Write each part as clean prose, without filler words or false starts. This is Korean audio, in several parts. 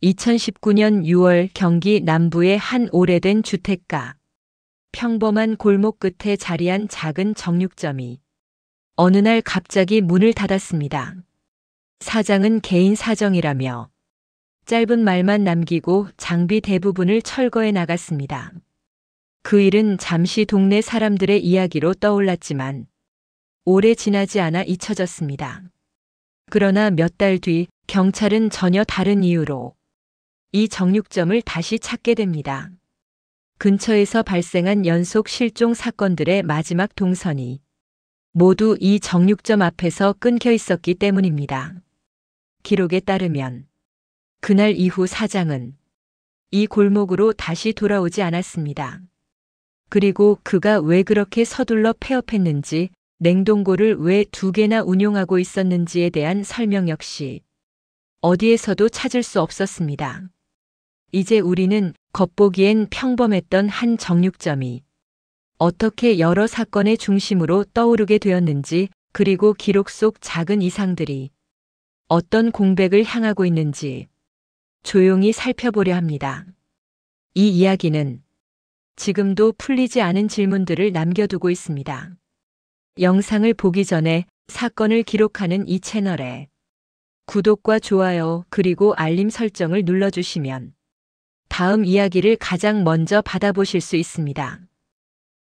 2019년 6월 경기 남부의 한 오래된 주택가. 평범한 골목 끝에 자리한 작은 정육점이 어느 날 갑자기 문을 닫았습니다. 사장은 개인 사정이라며 짧은 말만 남기고 장비 대부분을 철거해 나갔습니다. 그 일은 잠시 동네 사람들의 이야기로 떠올랐지만 오래 지나지 않아 잊혀졌습니다. 그러나 몇 달 뒤 경찰은 전혀 다른 이유로 이 정육점을 다시 찾게 됩니다. 근처에서 발생한 연속 실종 사건들의 마지막 동선이 모두 이 정육점 앞에서 끊겨 있었기 때문입니다. 기록에 따르면 그날 이후 사장은 이 골목으로 다시 돌아오지 않았습니다. 그리고 그가 왜 그렇게 서둘러 폐업했는지, 냉동고를 왜 2개나 운용하고 있었는지에 대한 설명 역시 어디에서도 찾을 수 없었습니다. 이제 우리는 겉보기엔 평범했던 한 정육점이 어떻게 여러 사건의 중심으로 떠오르게 되었는지, 그리고 기록 속 작은 이상들이 어떤 공백을 향하고 있는지 조용히 살펴보려 합니다. 이 이야기는 지금도 풀리지 않은 질문들을 남겨두고 있습니다. 영상을 보기 전에 사건을 기록하는 이 채널에 구독과 좋아요 그리고 알림 설정을 눌러주시면 다음 이야기를 가장 먼저 받아보실 수 있습니다.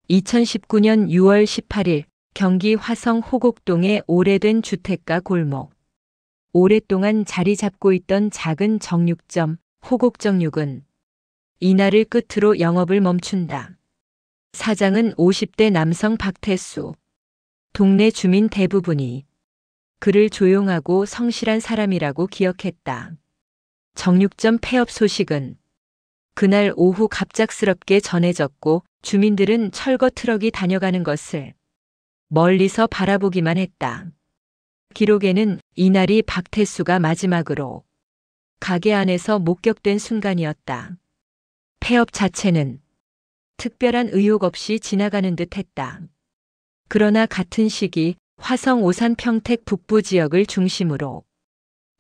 2019년 6월 18일 경기 화성 호곡동의 오래된 주택가 골목. 오랫동안 자리 잡고 있던 작은 정육점 호곡정육은 이날을 끝으로 영업을 멈춘다. 사장은 50대 남성 박태수. 동네 주민 대부분이 그를 조용하고 성실한 사람이라고 기억했다. 정육점 폐업 소식은 그날 오후 갑작스럽게 전해졌고 주민들은 철거 트럭이 다녀가는 것을 멀리서 바라보기만 했다. 기록에는 이날이 박태수가 마지막으로 가게 안에서 목격된 순간이었다. 폐업 자체는 특별한 의혹 없이 지나가는 듯 했다. 그러나 같은 시기 화성 오산 평택 북부 지역을 중심으로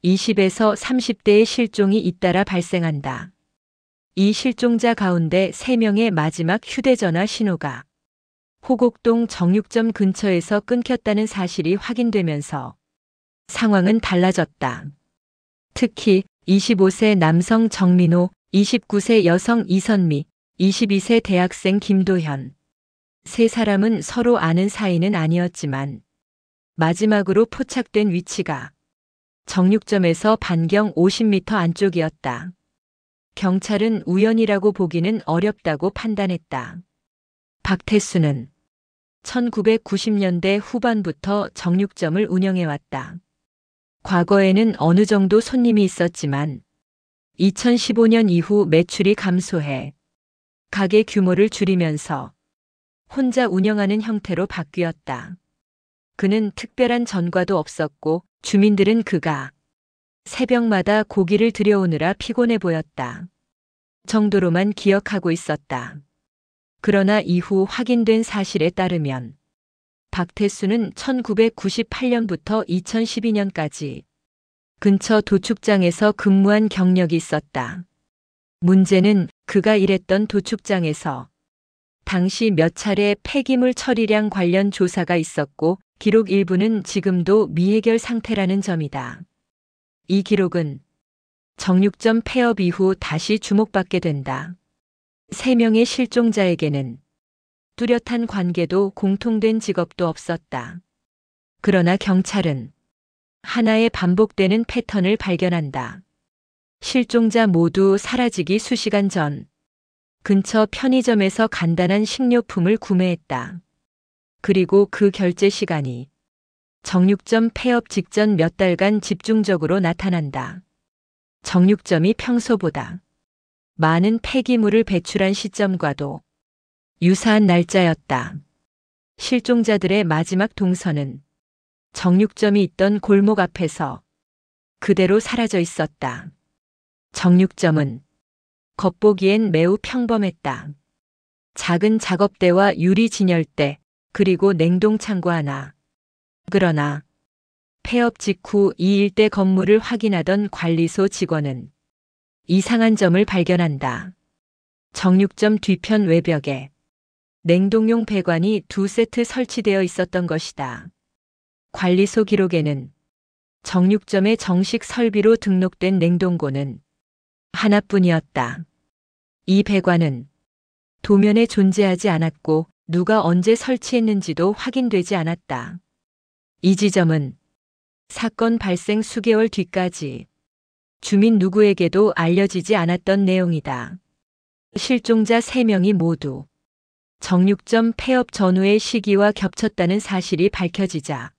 20에서 30대의 실종이 잇따라 발생한다. 이 실종자 가운데 3명의 마지막 휴대전화 신호가 호곡동 정육점 근처에서 끊겼다는 사실이 확인되면서 상황은 달라졌다. 특히 25세 남성 정민호, 29세 여성 이선미, 22세 대학생 김도현. 3사람은 서로 아는 사이는 아니었지만 마지막으로 포착된 위치가 정육점에서 반경 50m 안쪽이었다. 경찰은 우연이라고 보기는 어렵다고 판단했다. 박태수는 1990년대 후반부터 정육점을 운영해왔다. 과거에는 어느 정도 손님이 있었지만 2015년 이후 매출이 감소해 가게 규모를 줄이면서 혼자 운영하는 형태로 바뀌었다. 그는 특별한 전과도 없었고 주민들은 그가 새벽마다 고기를 들여오느라 피곤해 보였다 정도로만 기억하고 있었다. 그러나 이후 확인된 사실에 따르면 박태수는 1998년부터 2012년까지 근처 도축장에서 근무한 경력이 있었다. 문제는 그가 일했던 도축장에서 당시 몇 차례 폐기물 처리량 관련 조사가 있었고 기록 일부는 지금도 미해결 상태라는 점이다. 이 기록은 정육점 폐업 이후 다시 주목받게 된다. 3명의 실종자에게는 뚜렷한 관계도 공통된 직업도 없었다. 그러나 경찰은 하나의 반복되는 패턴을 발견한다. 실종자 모두 사라지기 수시간 전 근처 편의점에서 간단한 식료품을 구매했다. 그리고 그 결제 시간이 정육점 폐업 직전 몇 달간 집중적으로 나타난다. 정육점이 평소보다 많은 폐기물을 배출한 시점과도 유사한 날짜였다. 실종자들의 마지막 동선은 정육점이 있던 골목 앞에서 그대로 사라져 있었다. 정육점은 겉보기엔 매우 평범했다. 작은 작업대와 유리 진열대, 그리고 냉동창고 하나. 그러나 폐업 직후 이 일대 건물을 확인하던 관리소 직원은 이상한 점을 발견한다. 정육점 뒤편 외벽에 냉동용 배관이 2세트 설치되어 있었던 것이다. 관리소 기록에는 정육점의 정식 설비로 등록된 냉동고는 하나뿐이었다. 이 배관은 도면에 존재하지 않았고 누가 언제 설치했는지도 확인되지 않았다. 이 지점은 사건 발생 수개월 뒤까지 주민 누구에게도 알려지지 않았던 내용이다. 실종자 3명이 모두 정육점 폐업 전후의 시기와 겹쳤다는 사실이 밝혀지자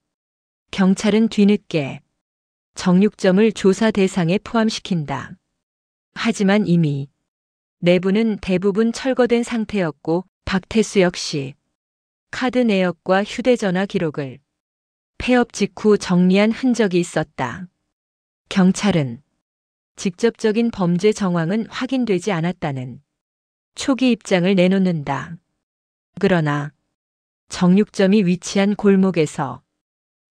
경찰은 뒤늦게 정육점을 조사 대상에 포함시킨다. 하지만 이미 내부는 대부분 철거된 상태였고 박태수 역시 카드 내역과 휴대전화 기록을 폐업 직후 정리한 흔적이 있었다. 경찰은 직접적인 범죄 정황은 확인되지 않았다는 초기 입장을 내놓는다. 그러나 정육점이 위치한 골목에서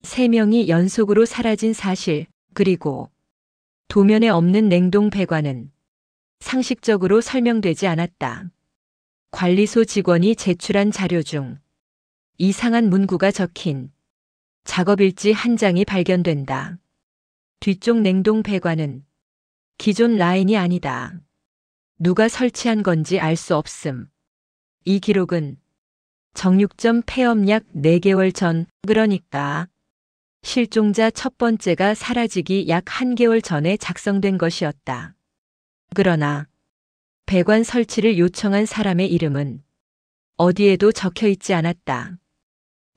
3명이 연속으로 사라진 사실, 그리고 도면에 없는 냉동 배관은 상식적으로 설명되지 않았다. 관리소 직원이 제출한 자료 중 이상한 문구가 적힌 작업일지 한 장이 발견된다. 뒤쪽 냉동 배관은 기존 라인이 아니다. 누가 설치한 건지 알 수 없음. 이 기록은 정육점 폐업 약 4개월 전, 그러니까 실종자 첫 번째가 사라지기 약 1개월 전에 작성된 것이었다. 그러나 배관 설치를 요청한 사람의 이름은 어디에도 적혀 있지 않았다.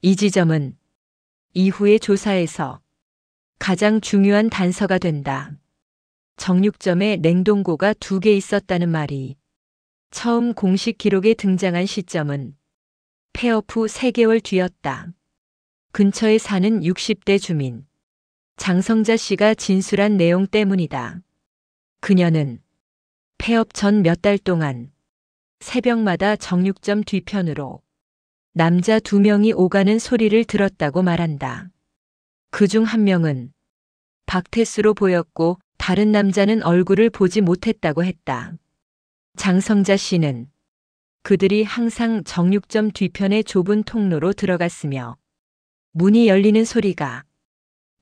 이 지점은 이후의 조사에서 가장 중요한 단서가 된다. 정육점에 냉동고가 2개 있었다는 말이 처음 공식 기록에 등장한 시점은 폐업 후 3개월 뒤였다. 근처에 사는 60대 주민 장성자 씨가 진술한 내용 때문이다. 그녀는 폐업 전 몇 달 동안 새벽마다 정육점 뒤편으로 남자 2명이 오가는 소리를 들었다고 말한다. 그중 한 명은 박태수로 보였고 다른 남자는 얼굴을 보지 못했다고 했다. 장성자 씨는 그들이 항상 정육점 뒤편의 좁은 통로로 들어갔으며 문이 열리는 소리가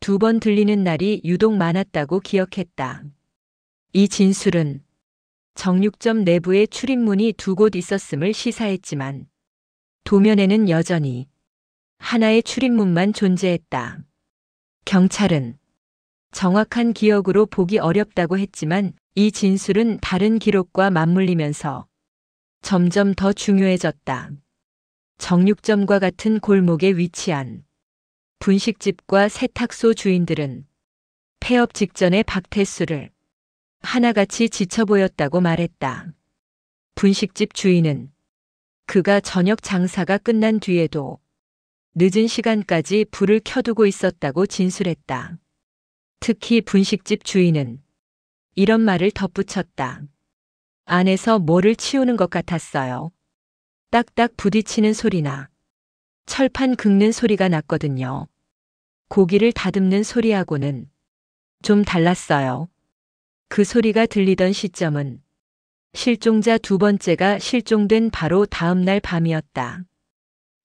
2번 들리는 날이 유독 많았다고 기억했다. 이 진술은 정육점 내부에 출입문이 2곳 있었음을 시사했지만 도면에는 여전히 하나의 출입문만 존재했다. 경찰은 정확한 기억으로 보기 어렵다고 했지만 이 진술은 다른 기록과 맞물리면서 점점 더 중요해졌다. 정육점과 같은 골목에 위치한 분식집과 세탁소 주인들은 폐업 직전에 박태수를 하나같이 지쳐 보였다고 말했다. 분식집 주인은 그가 저녁 장사가 끝난 뒤에도 늦은 시간까지 불을 켜두고 있었다고 진술했다. 특히 분식집 주인은 이런 말을 덧붙였다. 안에서 뭐를 치우는 것 같았어요. 딱딱 부딪히는 소리나 철판 긁는 소리가 났거든요. 고기를 다듬는 소리하고는 좀 달랐어요. 그 소리가 들리던 시점은 실종자 2번째가 실종된 바로 다음 날 밤이었다.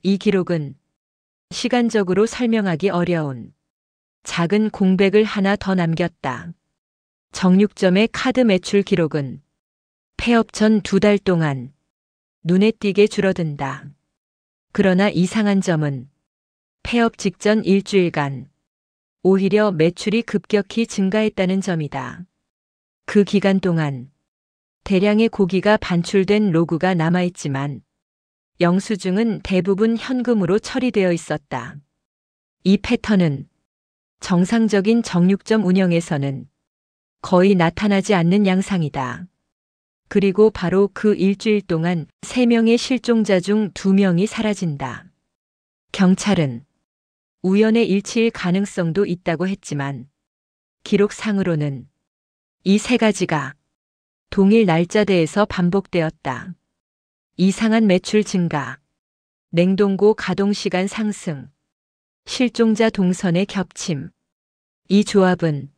이 기록은 시간적으로 설명하기 어려운 작은 공백을 하나 더 남겼다. 정육점의 카드 매출 기록은 폐업 전 2달 동안 눈에 띄게 줄어든다. 그러나 이상한 점은 폐업 직전 일주일간 오히려 매출이 급격히 증가했다는 점이다. 그 기간 동안 대량의 고기가 반출된 로그가 남아있지만 영수증은 대부분 현금으로 처리되어 있었다. 이 패턴은 정상적인 정육점 운영에서는 거의 나타나지 않는 양상이다. 그리고 바로 그 일주일 동안 3명의 실종자 중 2명이 사라진다. 경찰은 우연의 일치일 가능성도 있다고 했지만 기록상으로는 이 3가지가 동일 날짜대에서 반복되었다. 이상한 매출 증가, 냉동고 가동 시간 상승, 실종자 동선의 겹침. 이 조합은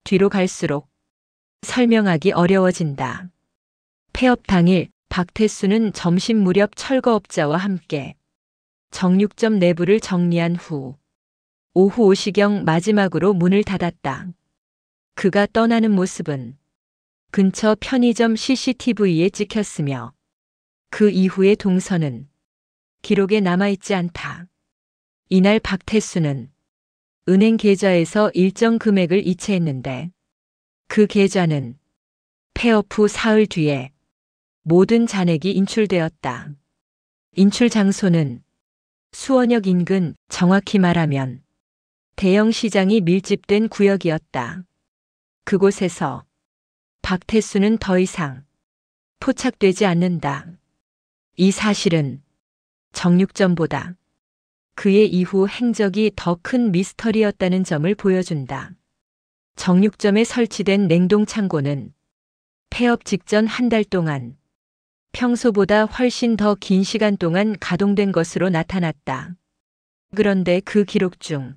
뒤로 갈수록 설명하기 어려워진다. 폐업 당일 박태수는 점심 무렵 철거업자와 함께 정육점 내부를 정리한 후 오후 5시경 마지막으로 문을 닫았다. 그가 떠나는 모습은 근처 편의점 CCTV에 찍혔으며 그 이후의 동선은 기록에 남아있지 않다. 이날 박태수는 은행 계좌에서 일정 금액을 이체했는데 그 계좌는 폐업 후 사흘 뒤에 모든 잔액이 인출되었다. 인출 장소는 수원역 인근, 정확히 말하면 대형 시장이 밀집된 구역이었다. 그곳에서 박태수는 더 이상 포착되지 않는다. 이 사실은 정육점보다 그의 이후 행적이 더 큰 미스터리였다는 점을 보여준다. 정육점에 설치된 냉동 창고는 폐업 직전 한 달 동안 평소보다 훨씬 더 긴 시간 동안 가동된 것으로 나타났다. 그런데 그 기록 중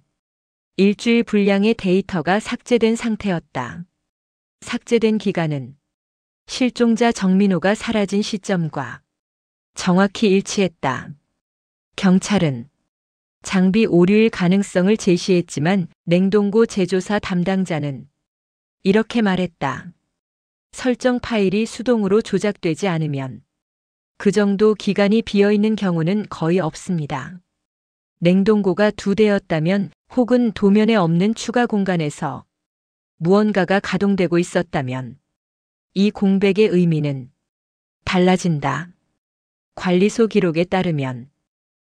일주일 분량의 데이터가 삭제된 상태였다. 삭제된 기간은 실종자 정민호가 사라진 시점과 정확히 일치했다. 경찰은 장비 오류일 가능성을 제시했지만 냉동고 제조사 담당자는 이렇게 말했다. 설정 파일이 수동으로 조작되지 않으면 그 정도 기간이 비어있는 경우는 거의 없습니다. 냉동고가 2대였다면 혹은 도면에 없는 추가 공간에서 무언가가 가동되고 있었다면 이 공백의 의미는 달라진다. 관리소 기록에 따르면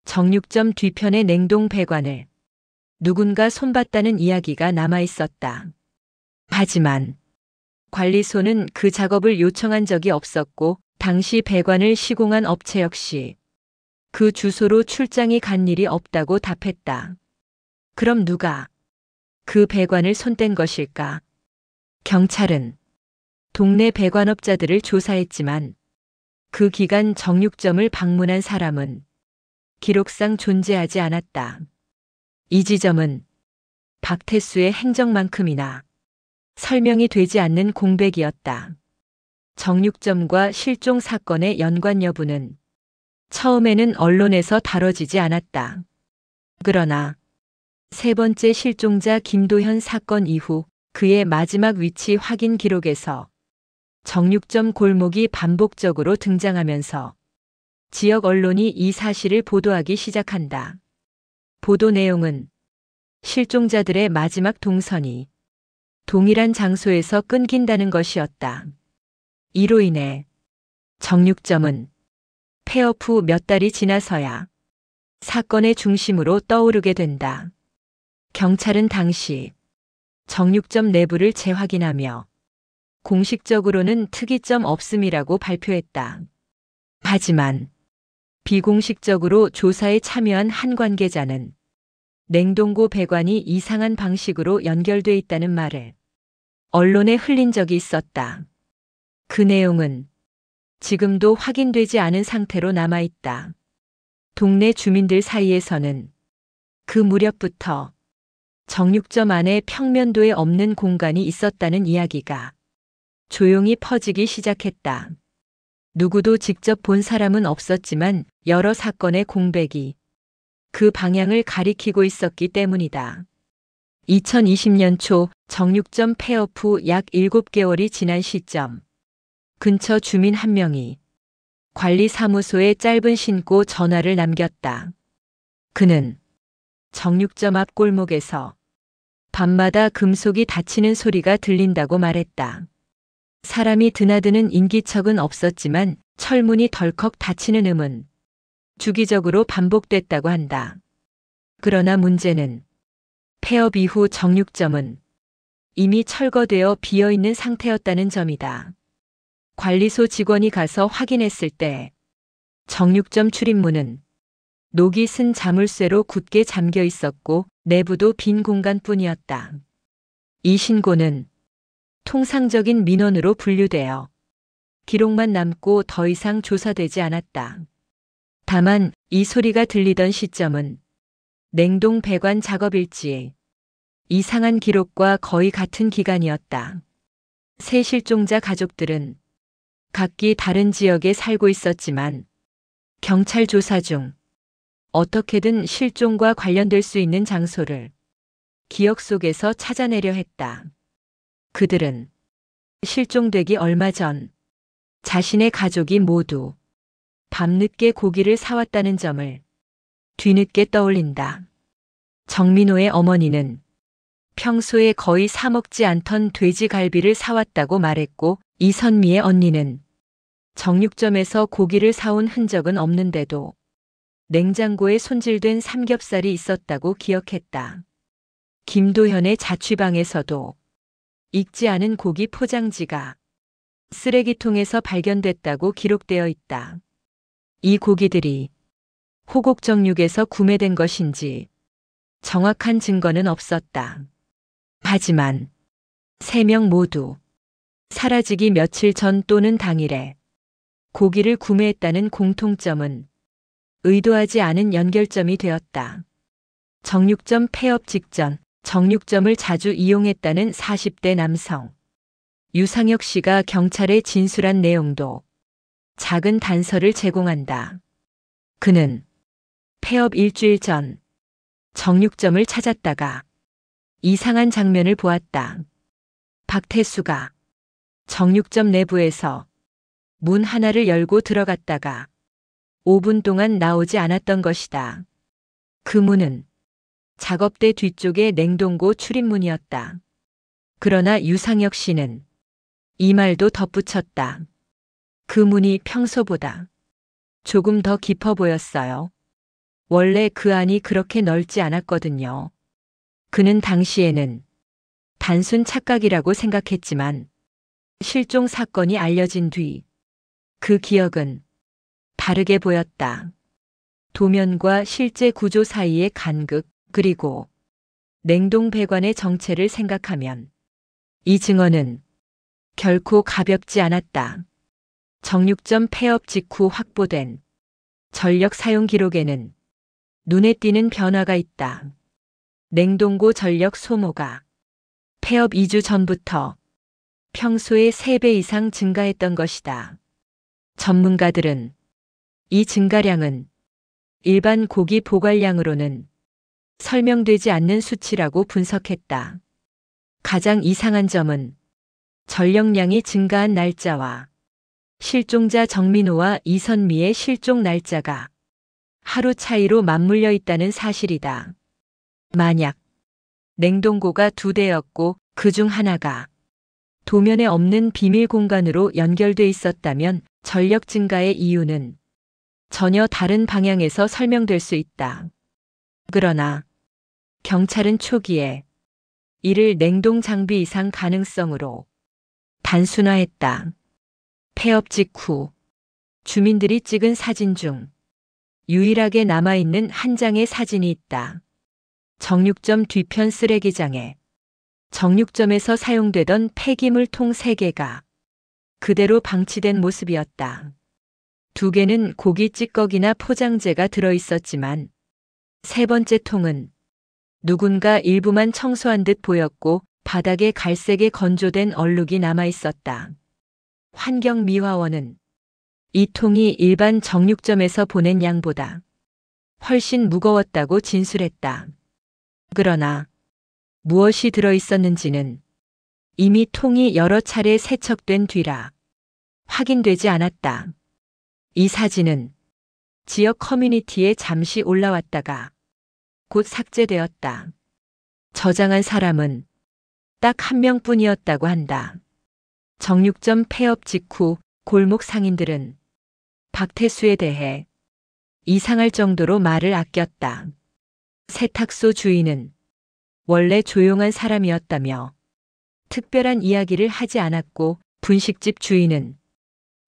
정육점 뒤편의 냉동 배관을 누군가 손봤다는 이야기가 남아 있었다. 하지만 관리소는 그 작업을 요청한 적이 없었고 당시 배관을 시공한 업체 역시 그 주소로 출장이 간 일이 없다고 답했다. 그럼 누가 그 배관을 손댄 것일까? 경찰은 동네 배관업자들을 조사했지만 그 기간 정육점을 방문한 사람은 기록상 존재하지 않았다. 이 지점은 박태수의 행적만큼이나 설명이 되지 않는 공백이었다. 정육점과 실종 사건의 연관 여부는 처음에는 언론에서 다뤄지지 않았다. 그러나 세 번째 실종자 김도현 사건 이후 그의 마지막 위치 확인 기록에서 정육점 골목이 반복적으로 등장하면서 지역 언론이 이 사실을 보도하기 시작한다. 보도 내용은 실종자들의 마지막 동선이 동일한 장소에서 끊긴다는 것이었다. 이로 인해 정육점은 폐업 후 몇 달이 지나서야 사건의 중심으로 떠오르게 된다. 경찰은 당시 정육점 내부를 재확인하며 공식적으로는 특이점 없음이라고 발표했다. 하지만 비공식적으로 조사에 참여한 한 관계자는 냉동고 배관이 이상한 방식으로 연결돼 있다는 말을 언론에 흘린 적이 있었다. 그 내용은 지금도 확인되지 않은 상태로 남아있다. 동네 주민들 사이에서는 그 무렵부터 정육점 안에 평면도에 없는 공간이 있었다는 이야기가 조용히 퍼지기 시작했다. 누구도 직접 본 사람은 없었지만 여러 사건의 공백이 그 방향을 가리키고 있었기 때문이다. 2020년 초 정육점 폐업 후 약 7개월이 지난 시점, 근처 주민 한 명이 관리사무소에 짧은 신고 전화를 남겼다. 그는 정육점 앞 골목에서 밤마다 금속이 닫히는 소리가 들린다고 말했다. 사람이 드나드는 인기척은 없었지만 철문이 덜컥 닫히는 음은 주기적으로 반복됐다고 한다. 그러나 문제는 폐업 이후 정육점은 이미 철거되어 비어있는 상태였다는 점이다. 관리소 직원이 가서 확인했을 때 정육점 출입문은 녹이 쓴 자물쇠로 굳게 잠겨 있었고 내부도 빈 공간뿐이었다. 이 신고는 통상적인 민원으로 분류되어 기록만 남고 더 이상 조사되지 않았다. 다만 이 소리가 들리던 시점은 냉동 배관 작업일지에 이상한 기록과 거의 같은 기간이었다. 세 실종자 가족들은 각기 다른 지역에 살고 있었지만 경찰 조사 중 어떻게든 실종과 관련될 수 있는 장소를 기억 속에서 찾아내려 했다. 그들은 실종되기 얼마 전 자신의 가족이 모두 밤늦게 고기를 사왔다는 점을 뒤늦게 떠올린다. 정민호의 어머니는 평소에 거의 사 먹지 않던 돼지갈비를 사왔다고 말했고, 이선미의 언니는 정육점에서 고기를 사온 흔적은 없는데도 냉장고에 손질된 삼겹살이 있었다고 기억했다. 김도현의 자취방에서도 익지 않은 고기 포장지가 쓰레기통에서 발견됐다고 기록되어 있다. 이 고기들이 호곡정육에서 구매된 것인지 정확한 증거는 없었다. 하지만 세 명 모두 사라지기 며칠 전 또는 당일에 고기를 구매했다는 공통점은 의도하지 않은 연결점이 되었다. 정육점 폐업 직전 정육점을 자주 이용했다는 40대 남성. 유상혁 씨가 경찰에 진술한 내용도 작은 단서를 제공한다. 그는 폐업 일주일 전 정육점을 찾았다가 이상한 장면을 보았다. 박태수가 정육점 내부에서 문 하나를 열고 들어갔다가 5분 동안 나오지 않았던 것이다. 그 문은 작업대 뒤쪽의 냉동고 출입문이었다. 그러나 유상혁 씨는 이 말도 덧붙였다. 그 문이 평소보다 조금 더 깊어 보였어요. 원래 그 안이 그렇게 넓지 않았거든요. 그는 당시에는 단순 착각이라고 생각했지만 실종 사건이 알려진 뒤 그 기억은 다르게 보였다. 도면과 실제 구조 사이의 간극, 그리고 냉동 배관의 정체를 생각하면 이 증언은 결코 가볍지 않았다. 정육점 폐업 직후 확보된 전력 사용 기록에는 눈에 띄는 변화가 있다. 냉동고 전력 소모가 폐업 2주 전부터 평소의 3배 이상 증가했던 것이다. 전문가들은 이 증가량은 일반 고기 보관량으로는 설명되지 않는 수치라고 분석했다. 가장 이상한 점은 전력량이 증가한 날짜와 실종자 정민호와 이선미의 실종 날짜가 하루 차이로 맞물려 있다는 사실이다. 만약 냉동고가 2대였고 그중 하나가 도면에 없는 비밀 공간으로 연결돼 있었다면 전력 증가의 이유는 전혀 다른 방향에서 설명될 수 있다. 그러나 경찰은 초기에 이를 냉동 장비 이상 가능성으로 단순화했다. 폐업 직후 주민들이 찍은 사진 중 유일하게 남아있는 한 장의 사진이 있다. 정육점 뒤편 쓰레기장에 정육점에서 사용되던 폐기물 통 3개가 그대로 방치된 모습이었다. 2개는 고기 찌꺼기나 포장재가 들어있었지만 세 번째 통은 누군가 일부만 청소한 듯 보였고 바닥에 갈색에 건조된 얼룩이 남아있었다. 환경미화원은 이 통이 일반 정육점에서 보낸 양보다 훨씬 무거웠다고 진술했다. 그러나 무엇이 들어있었는지는 이미 통이 여러 차례 세척된 뒤라 확인되지 않았다. 이 사진은 지역 커뮤니티에 잠시 올라왔다가 곧 삭제되었다. 저장한 사람은 딱 한 명뿐이었다고 한다. 정육점 폐업 직후 골목 상인들은 박태수에 대해 이상할 정도로 말을 아꼈다. 세탁소 주인은 원래 조용한 사람이었다며 특별한 이야기를 하지 않았고, 분식집 주인은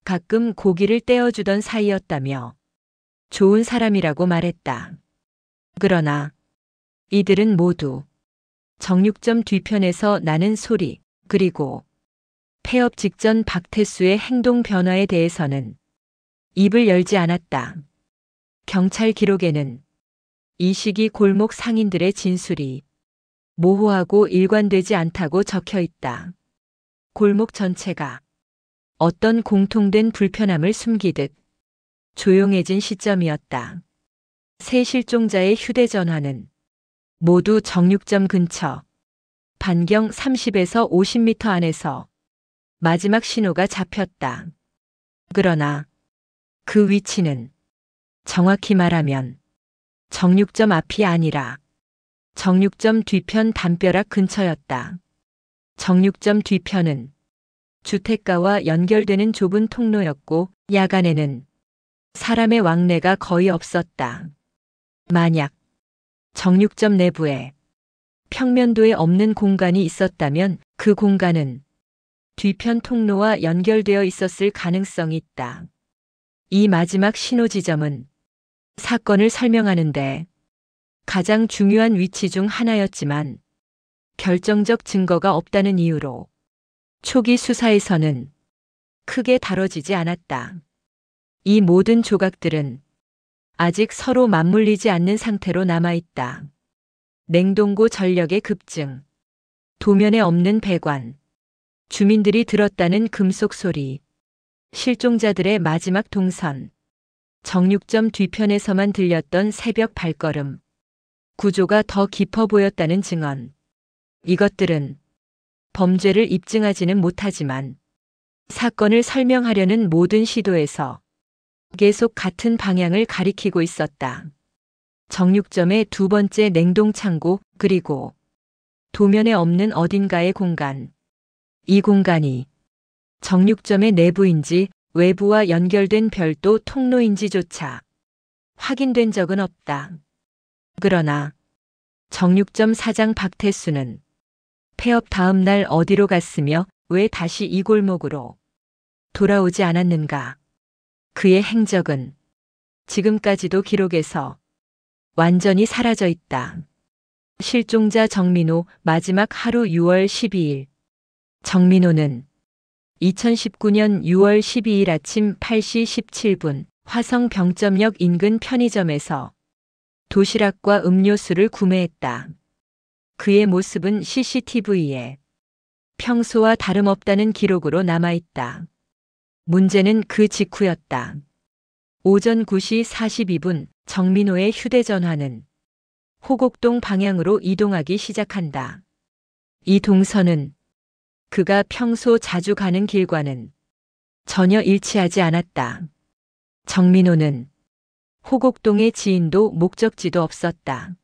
가끔 고기를 떼어주던 사이였다며 좋은 사람이라고 말했다. 그러나 이들은 모두 정육점 뒤편에서 나는 소리, 그리고 폐업 직전 박태수의 행동 변화에 대해서는 입을 열지 않았다. 경찰 기록에는 이 시기 골목 상인들의 진술이 모호하고 일관되지 않다고 적혀 있다. 골목 전체가 어떤 공통된 불편함을 숨기듯 조용해진 시점이었다. 세 실종자의 휴대전화는 모두 정육점 근처 반경 30에서 50m 안에서 마지막 신호가 잡혔다. 그러나 그 위치는 정확히 말하면 정육점 앞이 아니라 정육점 뒤편 담벼락 근처였다. 정육점 뒤편은 주택가와 연결되는 좁은 통로였고 야간에는 사람의 왕래가 거의 없었다. 만약 정육점 내부에 평면도에 없는 공간이 있었다면 그 공간은 뒤편 통로와 연결되어 있었을 가능성이 있다. 이 마지막 신호 지점은 사건을 설명하는데 가장 중요한 위치 중 하나였지만 결정적 증거가 없다는 이유로 초기 수사에서는 크게 다뤄지지 않았다. 이 모든 조각들은 아직 서로 맞물리지 않는 상태로 남아있다. 냉동고 전력의 급증, 도면에 없는 배관, 주민들이 들었다는 금속 소리, 실종자들의 마지막 동선, 정육점 뒤편에서만 들렸던 새벽 발걸음, 구조가 더 깊어 보였다는 증언. 이것들은 범죄를 입증하지는 못하지만 사건을 설명하려는 모든 시도에서 계속 같은 방향을 가리키고 있었다. 정육점의 두 번째 냉동창고 그리고 도면에 없는 어딘가의 공간. 이 공간이 정육점의 내부인지 외부와 연결된 별도 통로인지조차 확인된 적은 없다. 그러나 정육점 사장 박태수는 폐업 다음 날 어디로 갔으며 왜 다시 이 골목으로 돌아오지 않았는가? 그의 행적은 지금까지도 기록에서 완전히 사라져 있다. 실종자 정민호 마지막 하루 6월 12일. 정민호는 2019년 6월 12일 아침 8시 17분 화성 병점역 인근 편의점에서 도시락과 음료수를 구매했다. 그의 모습은 CCTV에 평소와 다름없다는 기록으로 남아있다. 문제는 그 직후였다. 오전 9시 42분 정민호의 휴대전화는 호곡동 방향으로 이동하기 시작한다. 이 동선은 그가 평소 자주 가는 길과는 전혀 일치하지 않았다. 정민호는 호곡동의 지인도 목적지도 없었다.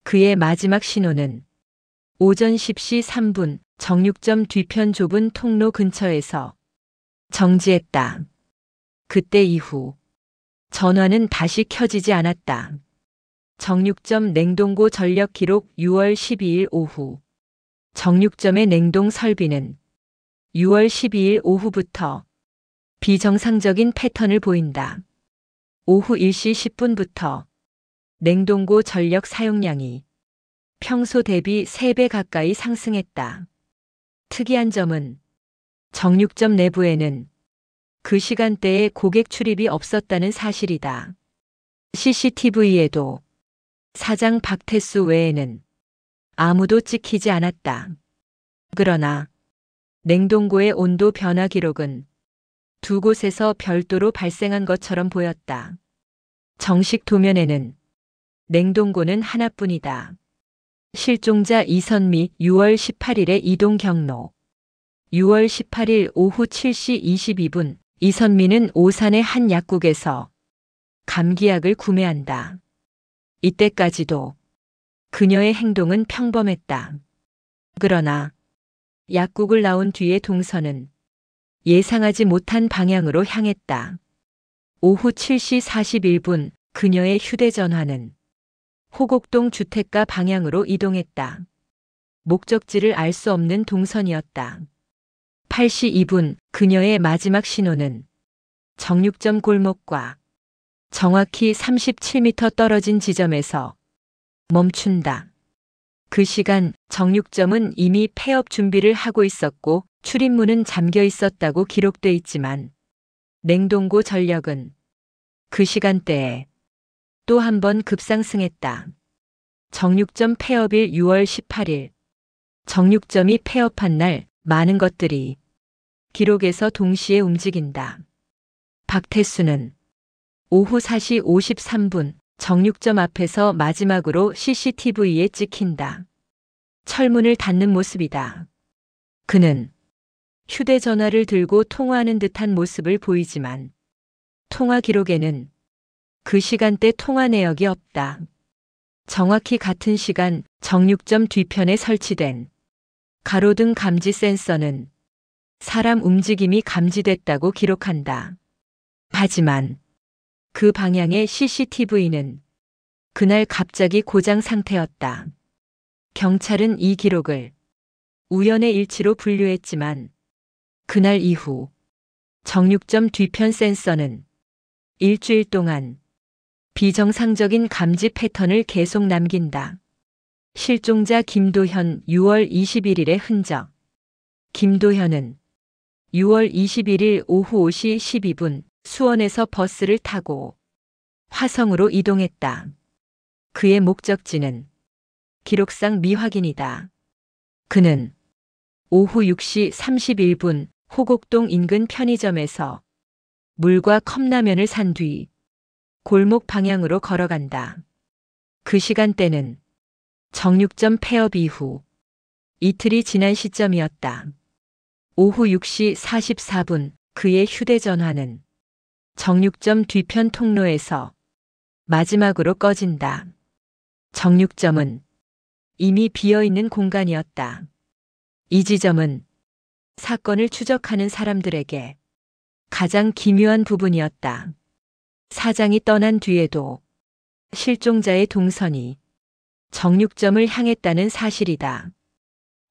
그의 마지막 신호는 오전 10시 3분 정육점 뒤편 좁은 통로 근처에서 정지했다. 그때 이후 전화는 다시 켜지지 않았다. 정육점 냉동고 전력 기록 6월 12일 오후. 정육점의 냉동 설비는 6월 12일 오후부터 비정상적인 패턴을 보인다. 오후 1시 10분부터 냉동고 전력 사용량이 평소 대비 3배 가까이 상승했다. 특이한 점은 정육점 내부에는 그 시간대에 고객 출입이 없었다는 사실이다. CCTV에도 사장 박태수 외에는 아무도 찍히지 않았다. 그러나 냉동고의 온도 변화 기록은 두 곳에서 별도로 발생한 것처럼 보였다. 정식 도면에는 냉동고는 하나뿐이다. 실종자 이선미 6월 18일의 이동 경로. 6월 18일 오후 7시 22분 이선미는 오산의 한 약국에서 감기약을 구매한다. 이때까지도 그녀의 행동은 평범했다. 그러나 약국을 나온 뒤의 동선은 예상하지 못한 방향으로 향했다. 오후 7시 41분 그녀의 휴대전화는 호곡동 주택가 방향으로 이동했다. 목적지를 알 수 없는 동선이었다. 8시 2분 그녀의 마지막 신호는 정육점 골목과 정확히 37m 떨어진 지점에서 멈춘다. 그 시간 정육점은 이미 폐업 준비를 하고 있었고 출입문은 잠겨 있었다고 기록돼 있지만 냉동고 전력은 그 시간대에 또 한 번 급상승했다. 정육점 폐업일 6월 18일. 정육점이 폐업한 날 많은 것들이 기록에서 동시에 움직인다. 박태수는 오후 4시 53분 정육점 앞에서 마지막으로 CCTV에 찍힌다. 철문을 닫는 모습이다. 그는 휴대전화를 들고 통화하는 듯한 모습을 보이지만 통화 기록에는 그 시간대 통화 내역이 없다. 정확히 같은 시간 정육점 뒤편에 설치된 가로등 감지 센서는 사람 움직임이 감지됐다고 기록한다. 하지만 그 방향의 CCTV는 그날 갑자기 고장 상태였다. 경찰은 이 기록을 우연의 일치로 분류했지만 그날 이후 정육점 뒤편 센서는 일주일 동안 비정상적인 감지 패턴을 계속 남긴다. 실종자 김도현 6월 21일의 흔적. 김도현은 6월 21일 오후 5시 12분 수원에서 버스를 타고 화성으로 이동했다. 그의 목적지는 기록상 미확인이다. 그는 오후 6시 31분 호곡동 인근 편의점에서 물과 컵라면을 산 뒤 골목 방향으로 걸어간다. 그 시간대는 정육점 폐업 이후 이틀이 지난 시점이었다. 오후 6시 44분 그의 휴대전화는 정육점 뒤편 통로에서 마지막으로 꺼진다. 정육점은 이미 비어있는 공간이었다. 이 지점은 사건을 추적하는 사람들에게 가장 기묘한 부분이었다. 사장이 떠난 뒤에도 실종자의 동선이 정육점을 향했다는 사실이다.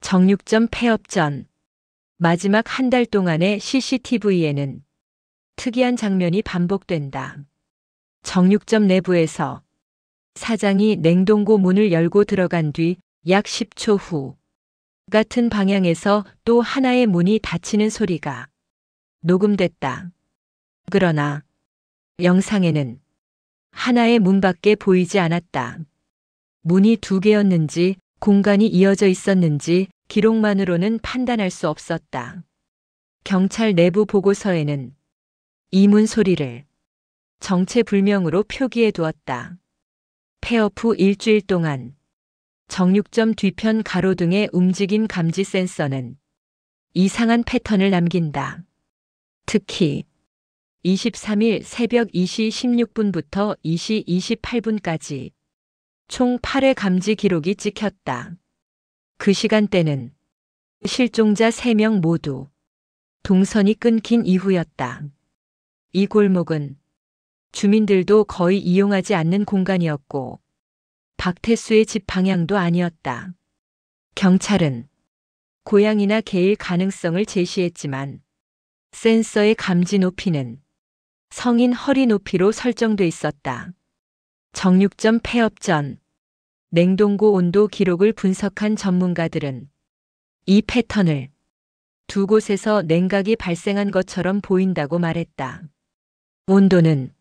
정육점 폐업 전 마지막 한 달 동안의 CCTV에는 특이한 장면이 반복된다. 정육점 내부에서 사장이 냉동고 문을 열고 들어간 뒤 약 10초 후 같은 방향에서 또 하나의 문이 닫히는 소리가 녹음됐다. 그러나 영상에는 하나의 문밖에 보이지 않았다. 문이 두 개였는지 공간이 이어져 있었는지 기록만으로는 판단할 수 없었다. 경찰 내부 보고서에는 이 문 소리를 정체불명으로 표기해 두었다. 폐업 후 일주일 동안 정육점 뒤편 가로등의 움직임 감지 센서는 이상한 패턴을 남긴다. 특히 23일 새벽 2시 16분부터 2시 28분까지 총 8회 감지 기록이 찍혔다. 그 시간대는 실종자 3명 모두 동선이 끊긴 이후였다. 이 골목은 주민들도 거의 이용하지 않는 공간이었고 박태수의 집 방향도 아니었다. 경찰은 고양이나 개일 가능성을 제시했지만 센서의 감지 높이는 성인 허리 높이로 설정돼 있었다. 정육점 폐업 전 냉동고 온도 기록을 분석한 전문가들은 이 패턴을 두 곳에서 냉각이 발생한 것처럼 보인다고 말했다. 온도는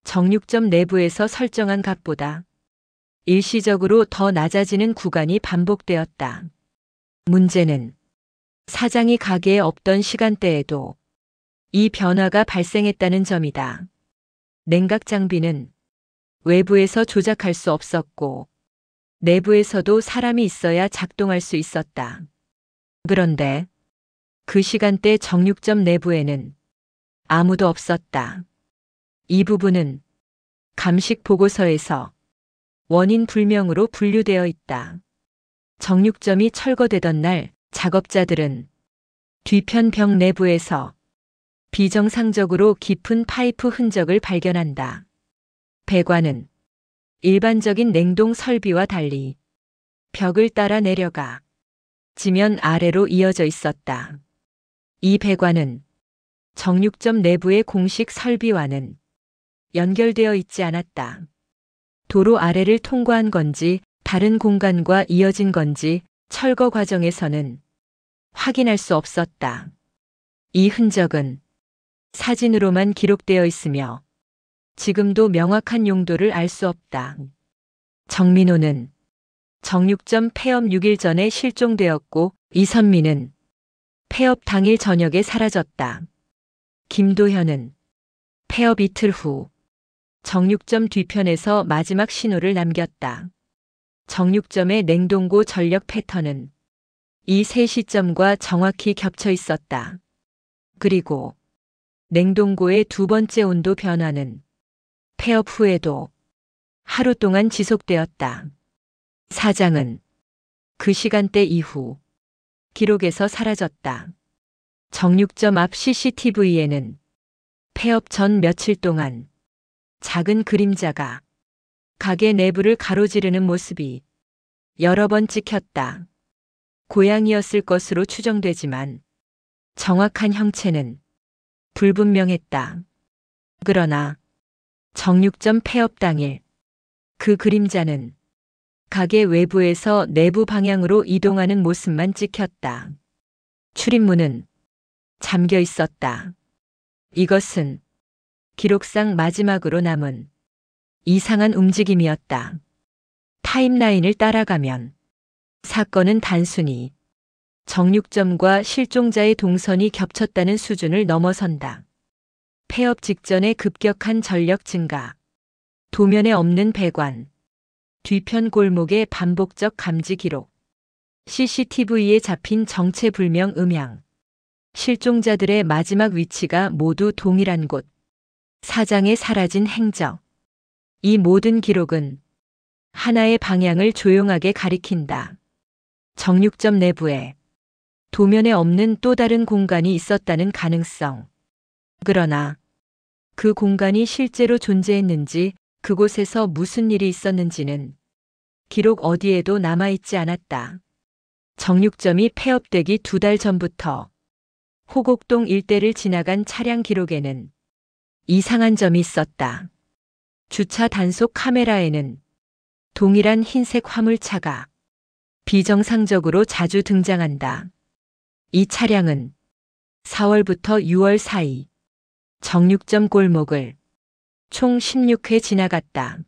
정육점 내부에서 설정한 값보다 일시적으로 더 낮아지는 구간이 반복되었다. 문제는 사장이 가게에 없던 시간대에도 이 변화가 발생했다는 점이다. 냉각 장비는 외부에서 조작할 수 없었고 내부에서도 사람이 있어야 작동할 수 있었다. 그런데 그 시간대 정육점 내부에는 아무도 없었다. 이 부분은 감식 보고서에서 원인 불명으로 분류되어 있다. 정육점이 철거되던 날 작업자들은 뒤편 벽 내부에서 비정상적으로 깊은 파이프 흔적을 발견한다. 배관은 일반적인 냉동 설비와 달리 벽을 따라 내려가 지면 아래로 이어져 있었다. 이 배관은 정육점 내부의 공식 설비와는 연결되어 있지 않았다. 도로 아래를 통과한 건지 다른 공간과 이어진 건지 철거 과정에서는 확인할 수 없었다. 이 흔적은 사진으로만 기록되어 있으며 지금도 명확한 용도를 알 수 없다. 정민호는 정육점 폐업 6일 전에 실종되었고 이선미는 폐업 당일 저녁에 사라졌다. 김도현은 폐업 이틀 후 정육점 뒤편에서 마지막 신호를 남겼다. 정육점의 냉동고 전력 패턴은 이 세 시점과 정확히 겹쳐 있었다. 그리고 냉동고의 두 번째 온도 변화는 폐업 후에도 하루 동안 지속되었다. 사장은 그 시간대 이후 기록에서 사라졌다. 정육점 앞 CCTV에는 폐업 전 며칠 동안 작은 그림자가 가게 내부를 가로지르는 모습이 여러 번 찍혔다. 고양이였을 것으로 추정되지만 정확한 형체는 불분명했다. 그러나 정육점 폐업 당일 그 그림자는 가게 외부에서 내부 방향으로 이동하는 모습만 찍혔다. 출입문은 잠겨 있었다. 이것은 기록상 마지막으로 남은 이상한 움직임이었다. 타임라인을 따라가면 사건은 단순히 정육점과 실종자의 동선이 겹쳤다는 수준을 넘어선다. 폐업 직전의 급격한 전력 증가, 도면에 없는 배관, 뒤편 골목의 반복적 감지 기록, CCTV에 잡힌 정체불명 음향, 실종자들의 마지막 위치가 모두 동일한 곳, 사장의 사라진 행적. 이 모든 기록은 하나의 방향을 조용하게 가리킨다. 정육점 내부에 도면에 없는 또 다른 공간이 있었다는 가능성. 그러나 그 공간이 실제로 존재했는지 그곳에서 무슨 일이 있었는지는 기록 어디에도 남아있지 않았다. 정육점이 폐업되기 2달 전부터 호곡동 일대를 지나간 차량 기록에는 이상한 점이 있었다. 주차 단속 카메라에는 동일한 흰색 화물차가 비정상적으로 자주 등장한다. 이 차량은 4월부터 6월 사이 정육점 골목을 총 16회 지나갔다.